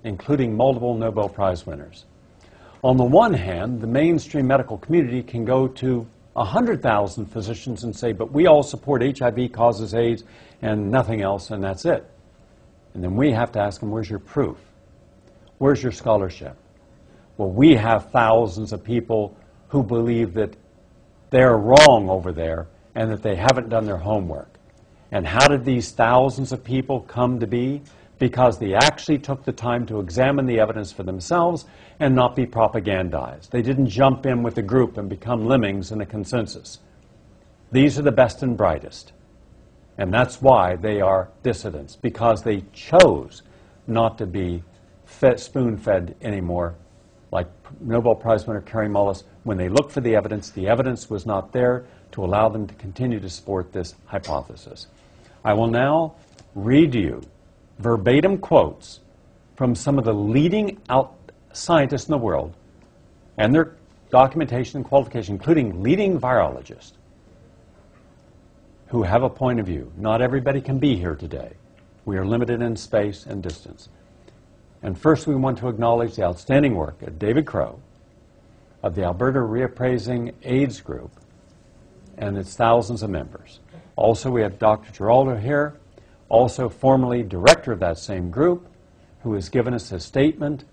including multiple Nobel Prize winners. On the one hand, the mainstream medical community can go to 100,000 physicians and say, but we all support HIV causes AIDS and nothing else, and that's it. And then we have to ask them, where's your proof? Where's your scholarship? Well, we have thousands of people who believe that they're wrong over there and that they haven't done their homework. And how did these thousands of people come to be? Because they actually took the time to examine the evidence for themselves and not be propagandized. They didn't jump in with a group and become lemmings in a consensus. These are the best and brightest. And that's why they are dissidents, because they chose not to be spoon-fed anymore. Like Nobel Prize winner Kary Mullis, when they looked for the evidence was not there to allow them to continue to support this hypothesis. I will now read you verbatim quotes from some of the leading scientists in the world and their documentation and qualification, including leading virologists who have a point of view. Not everybody can be here today. We are limited in space and distance. And first we want to acknowledge the outstanding work of David Crow of the Alberta Reappraising AIDS Group and its thousands of members. Also we have Dr. Giraldo here, also formerly director of that same group, who has given us a statement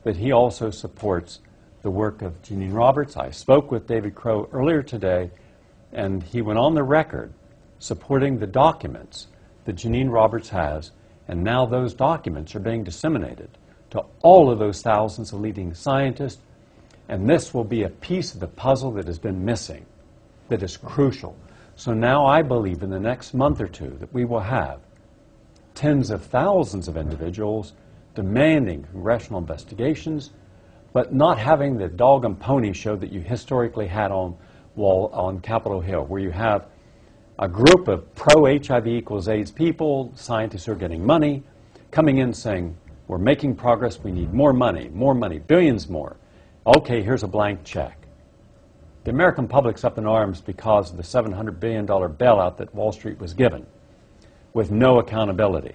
that he also supports the work of Janine Roberts. I spoke with David Crow earlier today, and he went on the record supporting the documents that Janine Roberts has, and now those documents are being disseminated to all of those thousands of leading scientists, and this will be a piece of the puzzle that has been missing, that is crucial. So now I believe in the next month or two that we will have tens of thousands of individuals demanding congressional investigations, but not having the dog and pony show that you historically had on Capitol Hill, where you have a group of pro-HIV equals AIDS people, scientists who are getting money, coming in saying, we're making progress, we need more money, billions more. Okay, here's a blank check. The American public's up in arms because of the $700 billion bailout that Wall Street was given, with no accountability.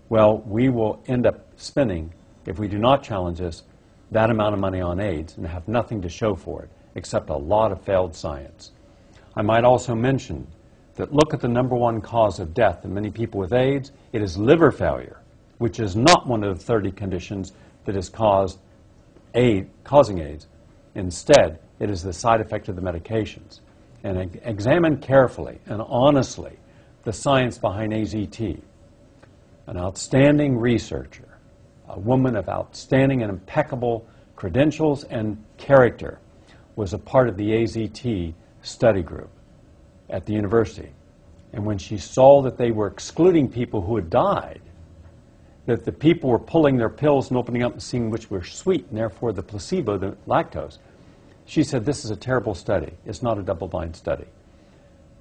Well, we will end up spending, if we do not challenge this, that amount of money on AIDS and have nothing to show for it, except a lot of failed science. I might also mention that look at the #1 cause of death in many people with AIDS. It is liver failure, which is not one of the 30 conditions that is causing AIDS. Instead, it is the side effect of the medications. And examine carefully and honestly the science behind AZT. An outstanding researcher, a woman of outstanding and impeccable credentials and character, was a part of the AZT study group at the university. And when she saw that they were excluding people who had died, that the people were pulling their pills and opening up and seeing which were sweet, and therefore the placebo, the lactose, she said, this is a terrible study. It's not a double-blind study.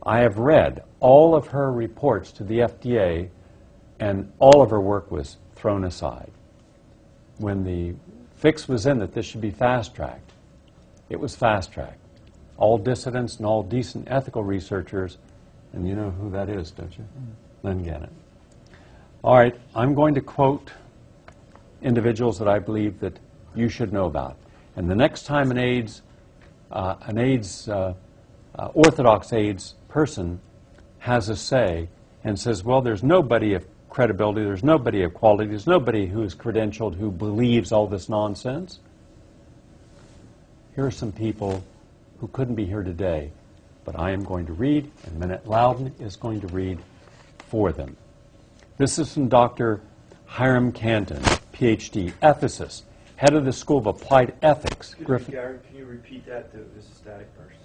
I have read all of her reports to the FDA, and all of her work was thrown aside. When the fix was in that this should be fast-tracked, it was fast-tracked. All dissidents and all decent ethical researchers, and you know who that is, don't you? Lynn Gannett. All right, I'm going to quote individuals that I believe that you should know about. And the next time an Orthodox AIDS person has a say and says, well, there's nobody of credibility, there's nobody of quality, there's nobody who is credentialed who believes all this nonsense. Here are some people who couldn't be here today, but I am going to read, and Minette Loudon is going to read for them. This is from Dr. Hiram Canton, PhD, ethicist, head of the School of Applied Ethics. Excuse me, Gary, can you repeat that? This is static first.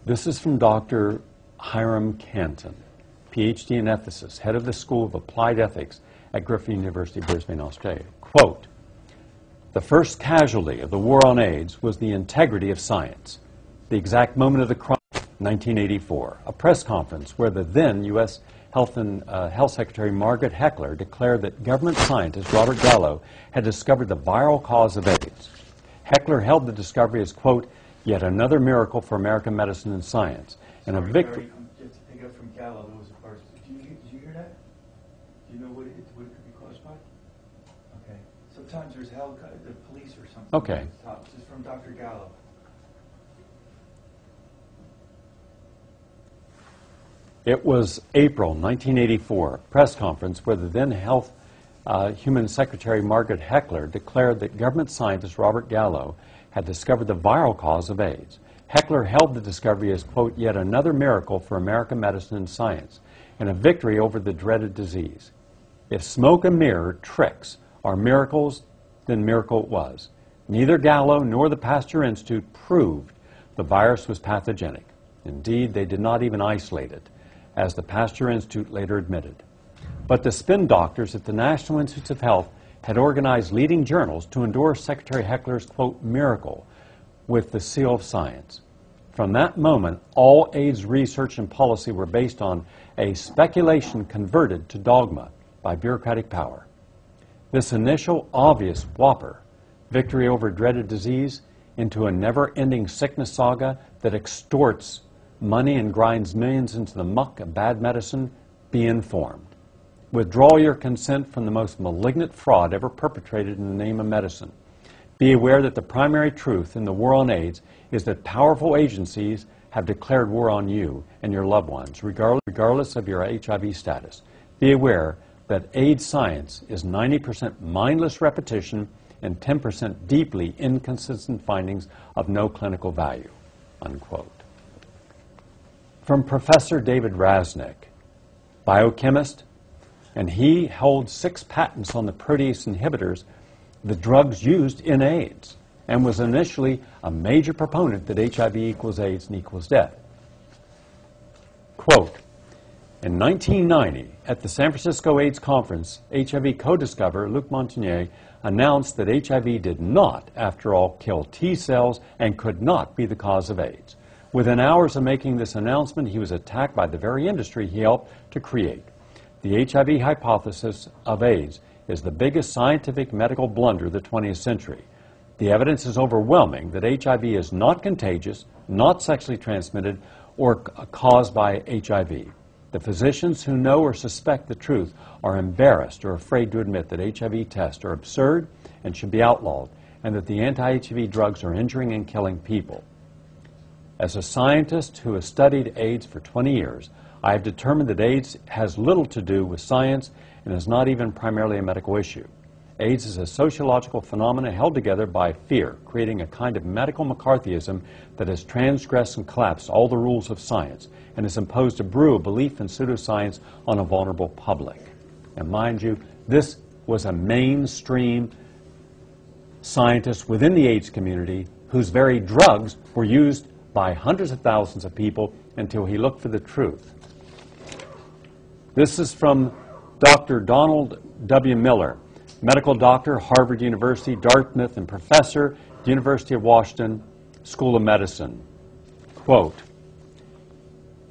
This is from Dr. Hiram Canton, PhD and ethicist, head of the School of Applied Ethics at Griffith University, Brisbane, Australia. Quote, the first casualty of the war on AIDS was the integrity of science. The exact moment of the crime, 1984, a press conference where the then U.S. Health Secretary Margaret Heckler declared that government scientist Robert Gallo had discovered the viral cause of AIDS. Heckler held the discovery as, quote, yet another miracle for American medicine and science, and a victory. Just to pick up from Gallo, there was a part. Did you hear that? Do you know what it could be caused by? Okay. Sometimes there's the police or something. Okay. This is from Dr. Gallo. It was April 1984, press conference where the then Human Secretary Margaret Heckler declared that government scientist Robert Gallo had discovered the viral cause of AIDS. Heckler held the discovery as, quote, yet another miracle for American medicine and science, and a victory over the dreaded disease. If smoke and mirror tricks are miracles, then miracle it was. Neither Gallo nor the Pasteur Institute proved the virus was pathogenic. Indeed, they did not even isolate it, as the Pasteur Institute later admitted. But the spin doctors at the National Institutes of Health had organized leading journals to endorse Secretary Heckler's, quote, miracle with the seal of science. From that moment, all AIDS research and policy were based on a speculation converted to dogma by bureaucratic power. This initial obvious whopper, victory over dreaded disease, into a never-ending sickness saga that extorts money and grinds millions into the muck of bad medicine, be informed. Withdraw your consent from the most malignant fraud ever perpetrated in the name of medicine. Be aware that the primary truth in the war on AIDS is that powerful agencies have declared war on you and your loved ones, regardless of your HIV status. Be aware that AIDS science is 90% mindless repetition and 10% deeply inconsistent findings of no clinical value, unquote. From Professor David Rasnick, biochemist, and he holds 6 patents on the protease inhibitors, the drugs used in AIDS, and was initially a major proponent that HIV equals AIDS and equals death. Quote, in 1990, at the San Francisco AIDS conference, HIV co-discoverer Luc Montagnier announced that HIV did not, after all, kill T cells and could not be the cause of AIDS. Within hours of making this announcement, he was attacked by the very industry he helped to create. The HIV hypothesis of AIDS is the biggest scientific medical blunder of the 20th century. The evidence is overwhelming that HIV is not contagious, not sexually transmitted, or caused by HIV. The physicians who know or suspect the truth are embarrassed or afraid to admit that HIV tests are absurd and should be outlawed, and that the anti-HIV drugs are injuring and killing people. As a scientist who has studied AIDS for 20 years, I have determined that AIDS has little to do with science and is not even primarily a medical issue. AIDS is a sociological phenomenon held together by fear, creating a kind of medical McCarthyism that has transgressed and collapsed all the rules of science and has imposed a brew of belief in pseudoscience on a vulnerable public. And mind you, this was a mainstream scientist within the AIDS community whose very drugs were used by hundreds of thousands of people until he looked for the truth. This is from Dr. Donald W. Miller, medical doctor, Harvard University, Dartmouth, and professor, University of Washington School of Medicine. Quote,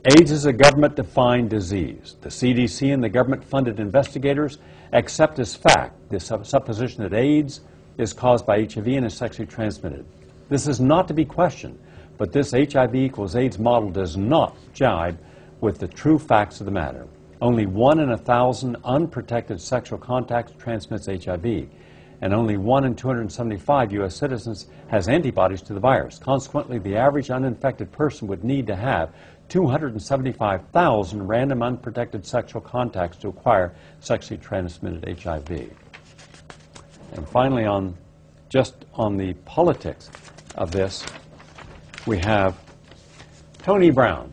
AIDS is a government-defined disease. The CDC and the government-funded investigators accept as fact the supposition that AIDS is caused by HIV and is sexually transmitted. This is not to be questioned, but this HIV equals AIDS model does not jibe with the true facts of the matter. Only 1 in 1,000 unprotected sexual contacts transmits HIV, and only 1 in 275 U.S. citizens has antibodies to the virus. Consequently, the average uninfected person would need to have 275,000 random unprotected sexual contacts to acquire sexually transmitted HIV. And finally, just on the politics of this, we have Tony Brown,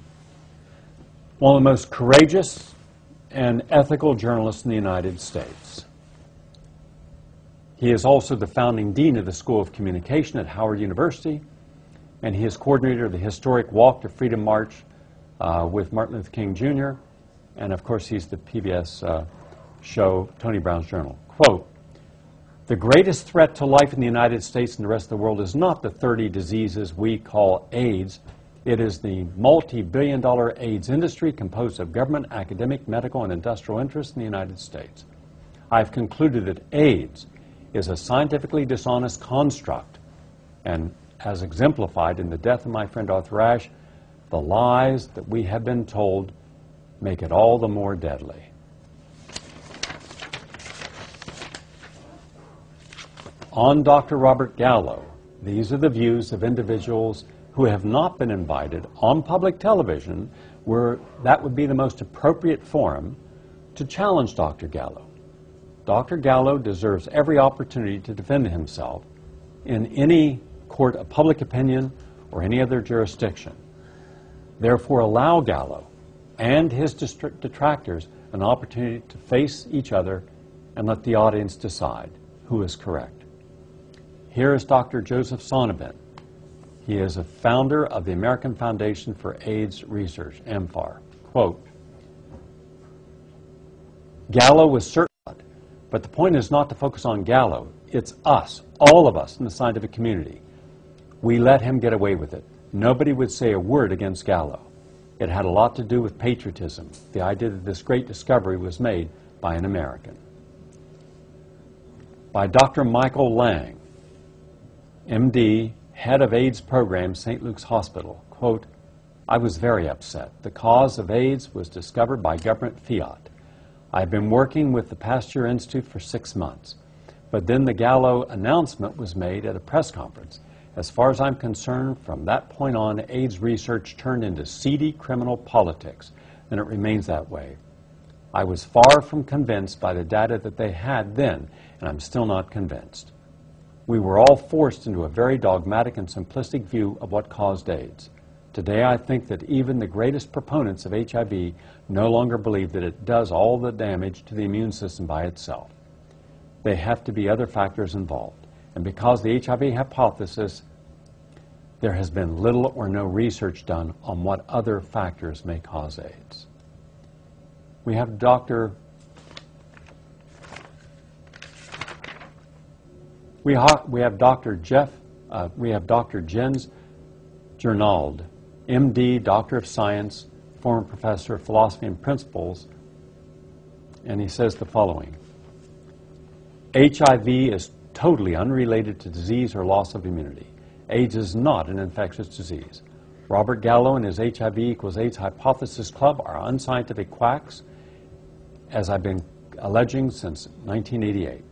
one of the most courageous and ethical journalists in the United States. He is also the founding dean of the School of Communication at Howard University, and he is coordinator of the historic Walk to Freedom March with Martin Luther King Jr., and of course he's the PBS show Tony Brown's Journal. Quote, "The greatest threat to life in the United States and the rest of the world is not the 30 diseases we call AIDS. It is the multi-billion-dollar AIDS industry composed of government, academic, medical, and industrial interests in the United States. I've concluded that AIDS is a scientifically dishonest construct, and as exemplified in the death of my friend Arthur Ashe, the lies that we have been told make it all the more deadly." On Dr. Robert Gallo, these are the views of individuals who have not been invited on public television, where that would be the most appropriate forum to challenge Dr. Gallo. Dr. Gallo deserves every opportunity to defend himself in any court of public opinion or any other jurisdiction. Therefore, allow Gallo and his detractors an opportunity to face each other and let the audience decide who is correct. Here is Dr. Joseph Sonnabend. He is a founder of the American Foundation for AIDS Research, AMFAR. Quote, "Gallo was certain, but the point is not to focus on Gallo. It's us, all of us in the scientific community. We let him get away with it. Nobody would say a word against Gallo. It had a lot to do with patriotism, the idea that this great discovery was made by an American." By Dr. Michael Lang, MD, head of AIDS program, St. Luke's Hospital. Quote, "I was very upset. The cause of AIDS was discovered by government fiat. I've been working with the Pasteur Institute for 6 months, but then the Gallo announcement was made at a press conference. As far as I'm concerned, from that point on, AIDS research turned into seedy criminal politics, and it remains that way. I was far from convinced by the data that they had then, and I'm still not convinced. We were all forced into a very dogmatic and simplistic view of what caused AIDS. Today, I think that even the greatest proponents of HIV no longer believe that it does all the damage to the immune system by itself. There have to be other factors involved. And because the HIV hypothesis, there has been little or no research done on what other factors may cause AIDS." We have Dr. Jens Gernald. MD, Doctor of Science, former professor of philosophy and principles, and he says the following: HIV is totally unrelated to disease or loss of immunity. AIDS is not an infectious disease. Robert Gallo and his HIV equals AIDS hypothesis club are unscientific quacks, as I've been alleging since 1988.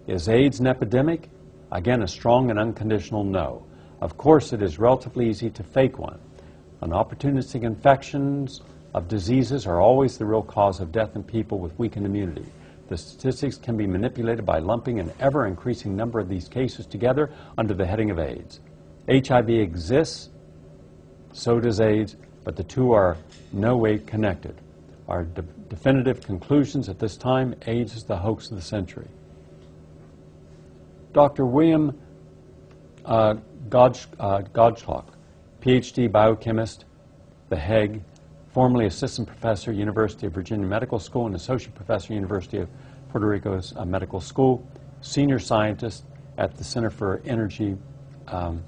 Is AIDS an epidemic? Again, a strong and unconditional no. Of course, it is relatively easy to fake one. Opportunistic infections of diseases are always the real cause of death in people with weakened immunity. The statistics can be manipulated by lumping an ever-increasing number of these cases together under the heading of AIDS. HIV exists, so does AIDS, but the two are no way connected. Our definitive conclusions at this time: AIDS is the hoax of the century. Dr. William Godschlock, PhD biochemist, The Hague, formerly assistant professor, University of Virginia Medical School, and associate professor, University of Puerto Rico's Medical School, senior scientist at the Center for Energy and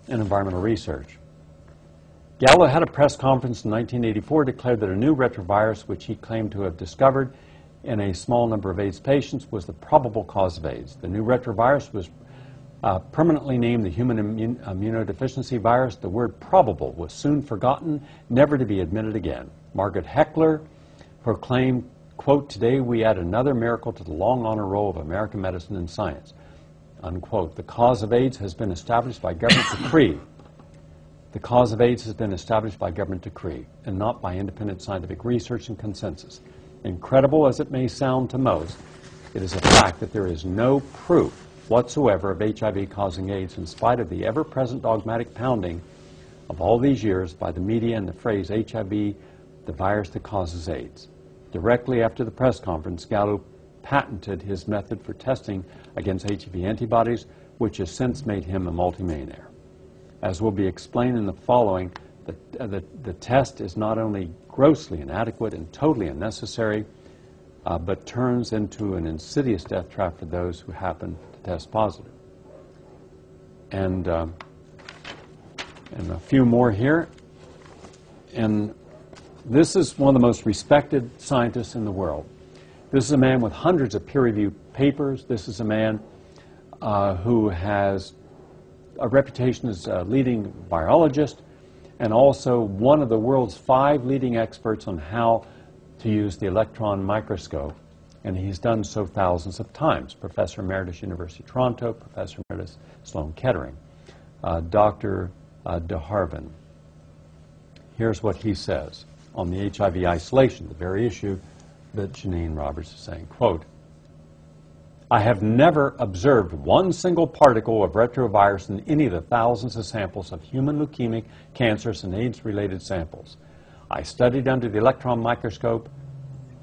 Environmental Research. Gallo had a press conference in 1984, declared that a new retrovirus, which he claimed to have discovered in a small number of AIDS patients, was the probable cause of AIDS. The new retrovirus was permanently named the human immunodeficiency virus. The word probable was soon forgotten, never to be admitted again. Margaret Heckler proclaimed, quote, "Today we add another miracle to the long honor roll of American medicine and science," unquote. The cause of AIDS has been established by government decree. The cause of AIDS has been established by government decree and not by independent scientific research and consensus. Incredible as it may sound to most, it is a fact that there is no proof whatsoever of HIV causing AIDS, in spite of the ever-present dogmatic pounding of all these years by the media and the phrase HIV, the virus that causes AIDS. Directly after the press conference, Gallo patented his method for testing against HIV antibodies, which has since made him a multimillionaire. As will be explained in the following, the test is not only grossly inadequate and totally unnecessary, but turns into an insidious death trap for those who happen to test positive. And a few more here. And this is one of the most respected scientists in the world. This is a man with hundreds of peer-reviewed papers. This is a man who has a reputation as a leading virologist and also one of the world's 5 leading experts on how to use the electron microscope, and he's done so thousands of times. Professor Emeritus, University of Toronto, Professor Emeritus, Sloan Kettering, Dr. de Harven. Here's what he says on the HIV isolation, the very issue that Janine Roberts is saying, quote, "I have never observed one single particle of retrovirus in any of the thousands of samples of human leukemic, cancerous, and AIDS-related samples. I studied under the electron microscope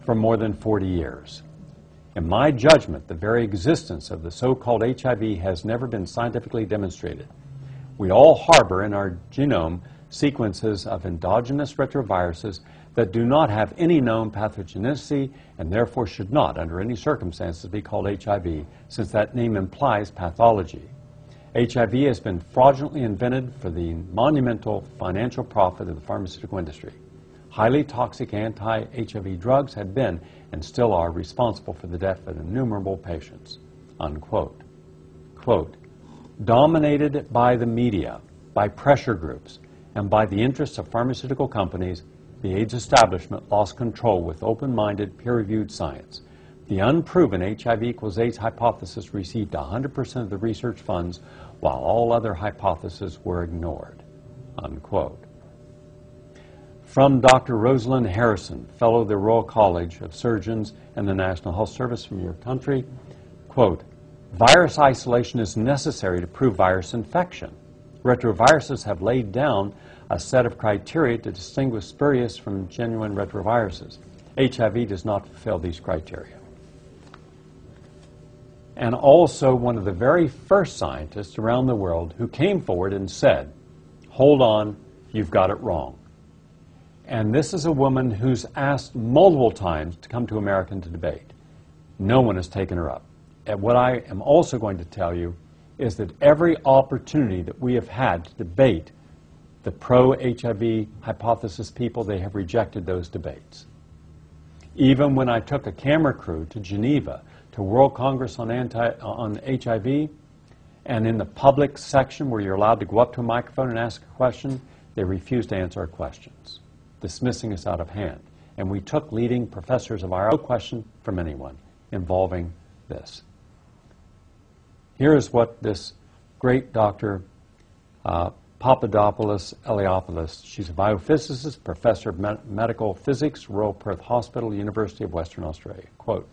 for more than 40 years. In my judgment, the very existence of the so-called HIV has never been scientifically demonstrated. We all harbor in our genome sequences of endogenous retroviruses that do not have any known pathogenicity and therefore should not, under any circumstances, be called HIV, since that name implies pathology. HIV has been fraudulently invented for the monumental financial profit of the pharmaceutical industry. Highly toxic anti-HIV drugs had been and still are responsible for the death of innumerable patients," unquote. Quote, "Dominated by the media, by pressure groups, and by the interests of pharmaceutical companies, the AIDS establishment lost control with open-minded, peer-reviewed science. The unproven HIV equals AIDS hypothesis received 100% of the research funds, while all other hypotheses were ignored," unquote. From Dr. Rosalind Harrison, Fellow of the Royal College of Surgeons and the National Health Service from your country, quote, "Virus isolation is necessary to prove virus infection. Retroviruses have laid down a set of criteria to distinguish spurious from genuine retroviruses. HIV does not fulfill these criteria." And also one of the very first scientists around the world who came forward and said, "Hold on, you've got it wrong." And this is a woman who's asked multiple times to come to America to debate. No one has taken her up. And what I am also going to tell you is that every opportunity that we have had to debate The pro-HIV hypothesis people, they have rejected those debates. Even when I took a camera crew to Geneva, to World Congress on HIV, and in the public section where you're allowed to go up to a microphone and ask a question, they refused to answer our questions, dismissing us out of hand. And we took leading professors of our own question from anyone involving this. Here is what this great Dr. Papadopoulos Eliopoulos, she's a biophysicist, professor of medical physics, Royal Perth Hospital, University of Western Australia. Quote,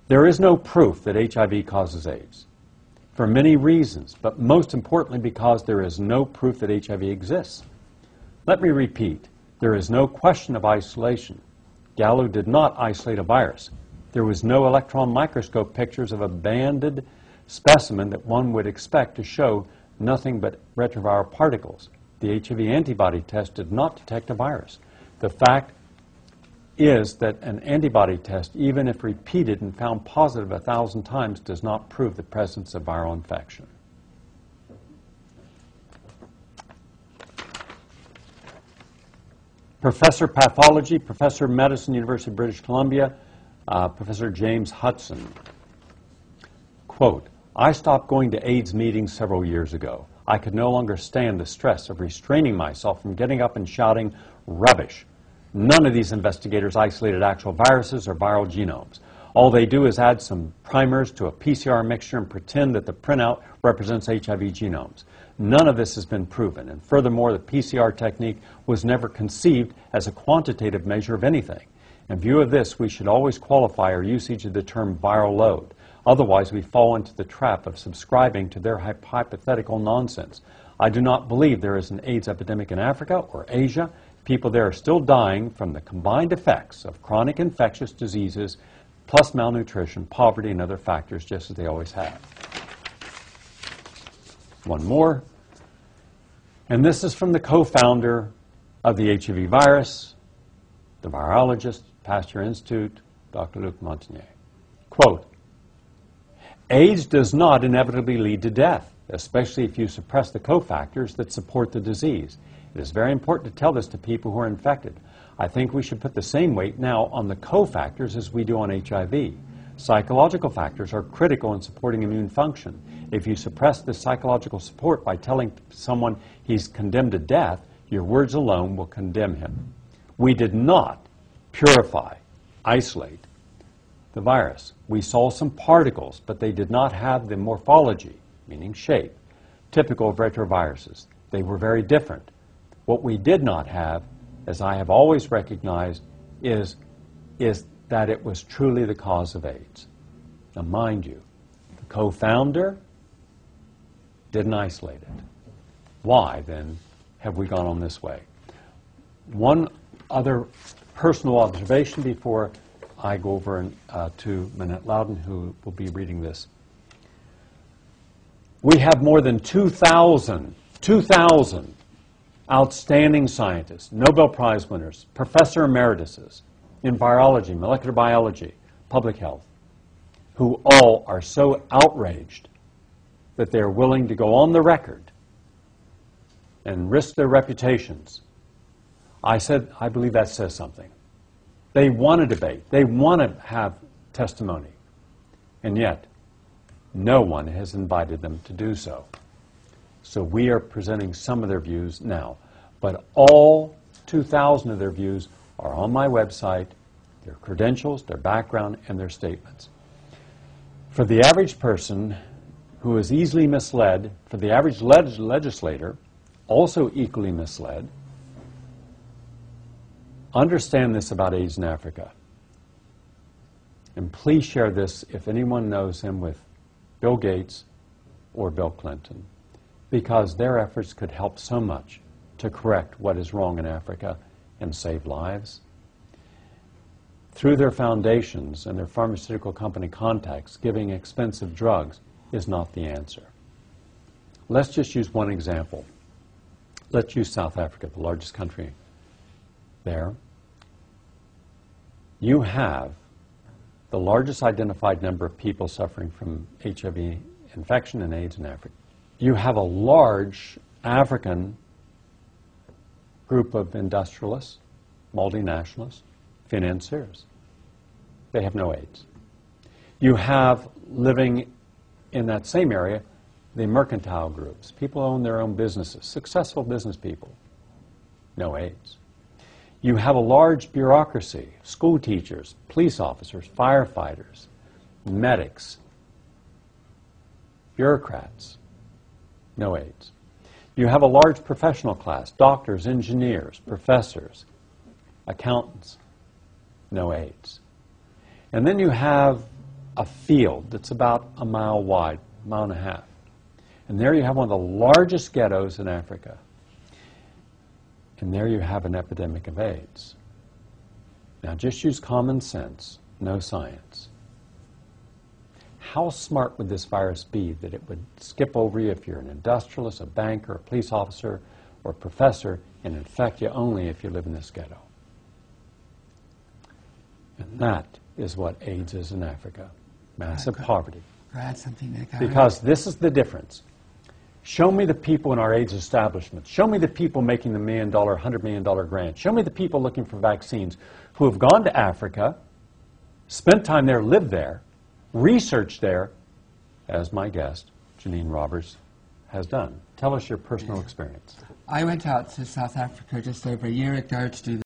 "There is no proof that HIV causes AIDS, for many reasons, but most importantly because there is no proof that HIV exists. Let me repeat, there is no question of isolation. Gallo did not isolate a virus. There was no electron microscope pictures of a banded specimen that one would expect to show nothing but retroviral particles. The HIV antibody test did not detect a virus. The fact is that an antibody test, even if repeated and found positive 1,000 times, does not prove the presence of viral infection." Professor of Pathology, Professor of Medicine, University of British Columbia, Professor James Hudson. Quote, "I stopped going to AIDS meetings several years ago. I could no longer stand the stress of restraining myself from getting up and shouting rubbish. None of these investigators isolated actual viruses or viral genomes. All they do is add some primers to a PCR mixture and pretend that the printout represents HIV genomes. None of this has been proven, and furthermore, the PCR technique was never conceived as a quantitative measure of anything. In view of this, we should always qualify our usage of the term viral load. Otherwise, we fall into the trap of subscribing to their hypothetical nonsense. I do not believe there is an AIDS epidemic in Africa or Asia. People there are still dying from the combined effects of chronic infectious diseases, plus malnutrition, poverty, and other factors, just as they always have." One more. And this is from the co-founder of the HIV virus, the virologist, Pasteur Institute, Dr. Luc Montagnier. Quote, "AIDS does not inevitably lead to death, especially if you suppress the cofactors that support the disease. It is very important to tell this to people who are infected. I think we should put the same weight now on the cofactors as we do on HIV. Psychological factors are critical in supporting immune function. If you suppress the psychological support by telling someone he's condemned to death, your words alone will condemn him. We did not purify, isolate the virus. We saw some particles, but they did not have the morphology, meaning shape, typical of retroviruses. They were very different. What we did not have, as I have always recognized, is that it was truly the cause of AIDS." Now, mind you, the co-founder didn't isolate it. Why, then, have we gone on this way? One other personal observation before I go over to Manette Loudon, who will be reading this. We have more than 2,000 outstanding scientists, Nobel Prize winners, professor emerituses in virology, molecular biology, public health, who all are so outraged that they're willing to go on the record and risk their reputations. I said, I believe that says something. They want a debate. They want to have testimony. And yet, no one has invited them to do so. So we are presenting some of their views now. But all 2,000 of their views are on my website, their credentials, their background, and their statements. For the average person who is easily misled, for the average legislator, also equally misled, understand this about AIDS in Africa. And please share this if anyone knows him with Bill Gates or Bill Clinton, because their efforts could help so much to correct what is wrong in Africa and save lives. Through their foundations and their pharmaceutical company contacts, giving expensive drugs is not the answer. Let's just use one example. Let's use South Africa, the largest country there. You have the largest identified number of people suffering from HIV infection and AIDS in Africa. You have a large African group of industrialists, multinationalists, financiers. They have no AIDS. You have, living in that same area, the mercantile groups. People own their own businesses, successful business people. No AIDS. You have a large bureaucracy, school teachers, police officers, firefighters, medics, bureaucrats. No AIDS. You have a large professional class, doctors, engineers, professors, accountants. No AIDS. And then you have a field that's about a mile wide, mile and a half. And there you have one of the largest ghettos in Africa. And there you have an epidemic of AIDS. Now just use common sense, no science. How smart would this virus be that it would skip over you if you're an industrialist, a banker, a police officer, or a professor, and infect you only if you live in this ghetto? And that is what AIDS is in Africa. Massive poverty. Add something there, Because this is the difference. Show me the people in our AIDS establishments. Show me the people making the $1 million, $100 million grants. Show me the people looking for vaccines who have gone to Africa, spent time there, lived there, researched there, as my guest, Janine Roberts, has done. Tell us your personal experience. I went out to South Africa just over a year ago to do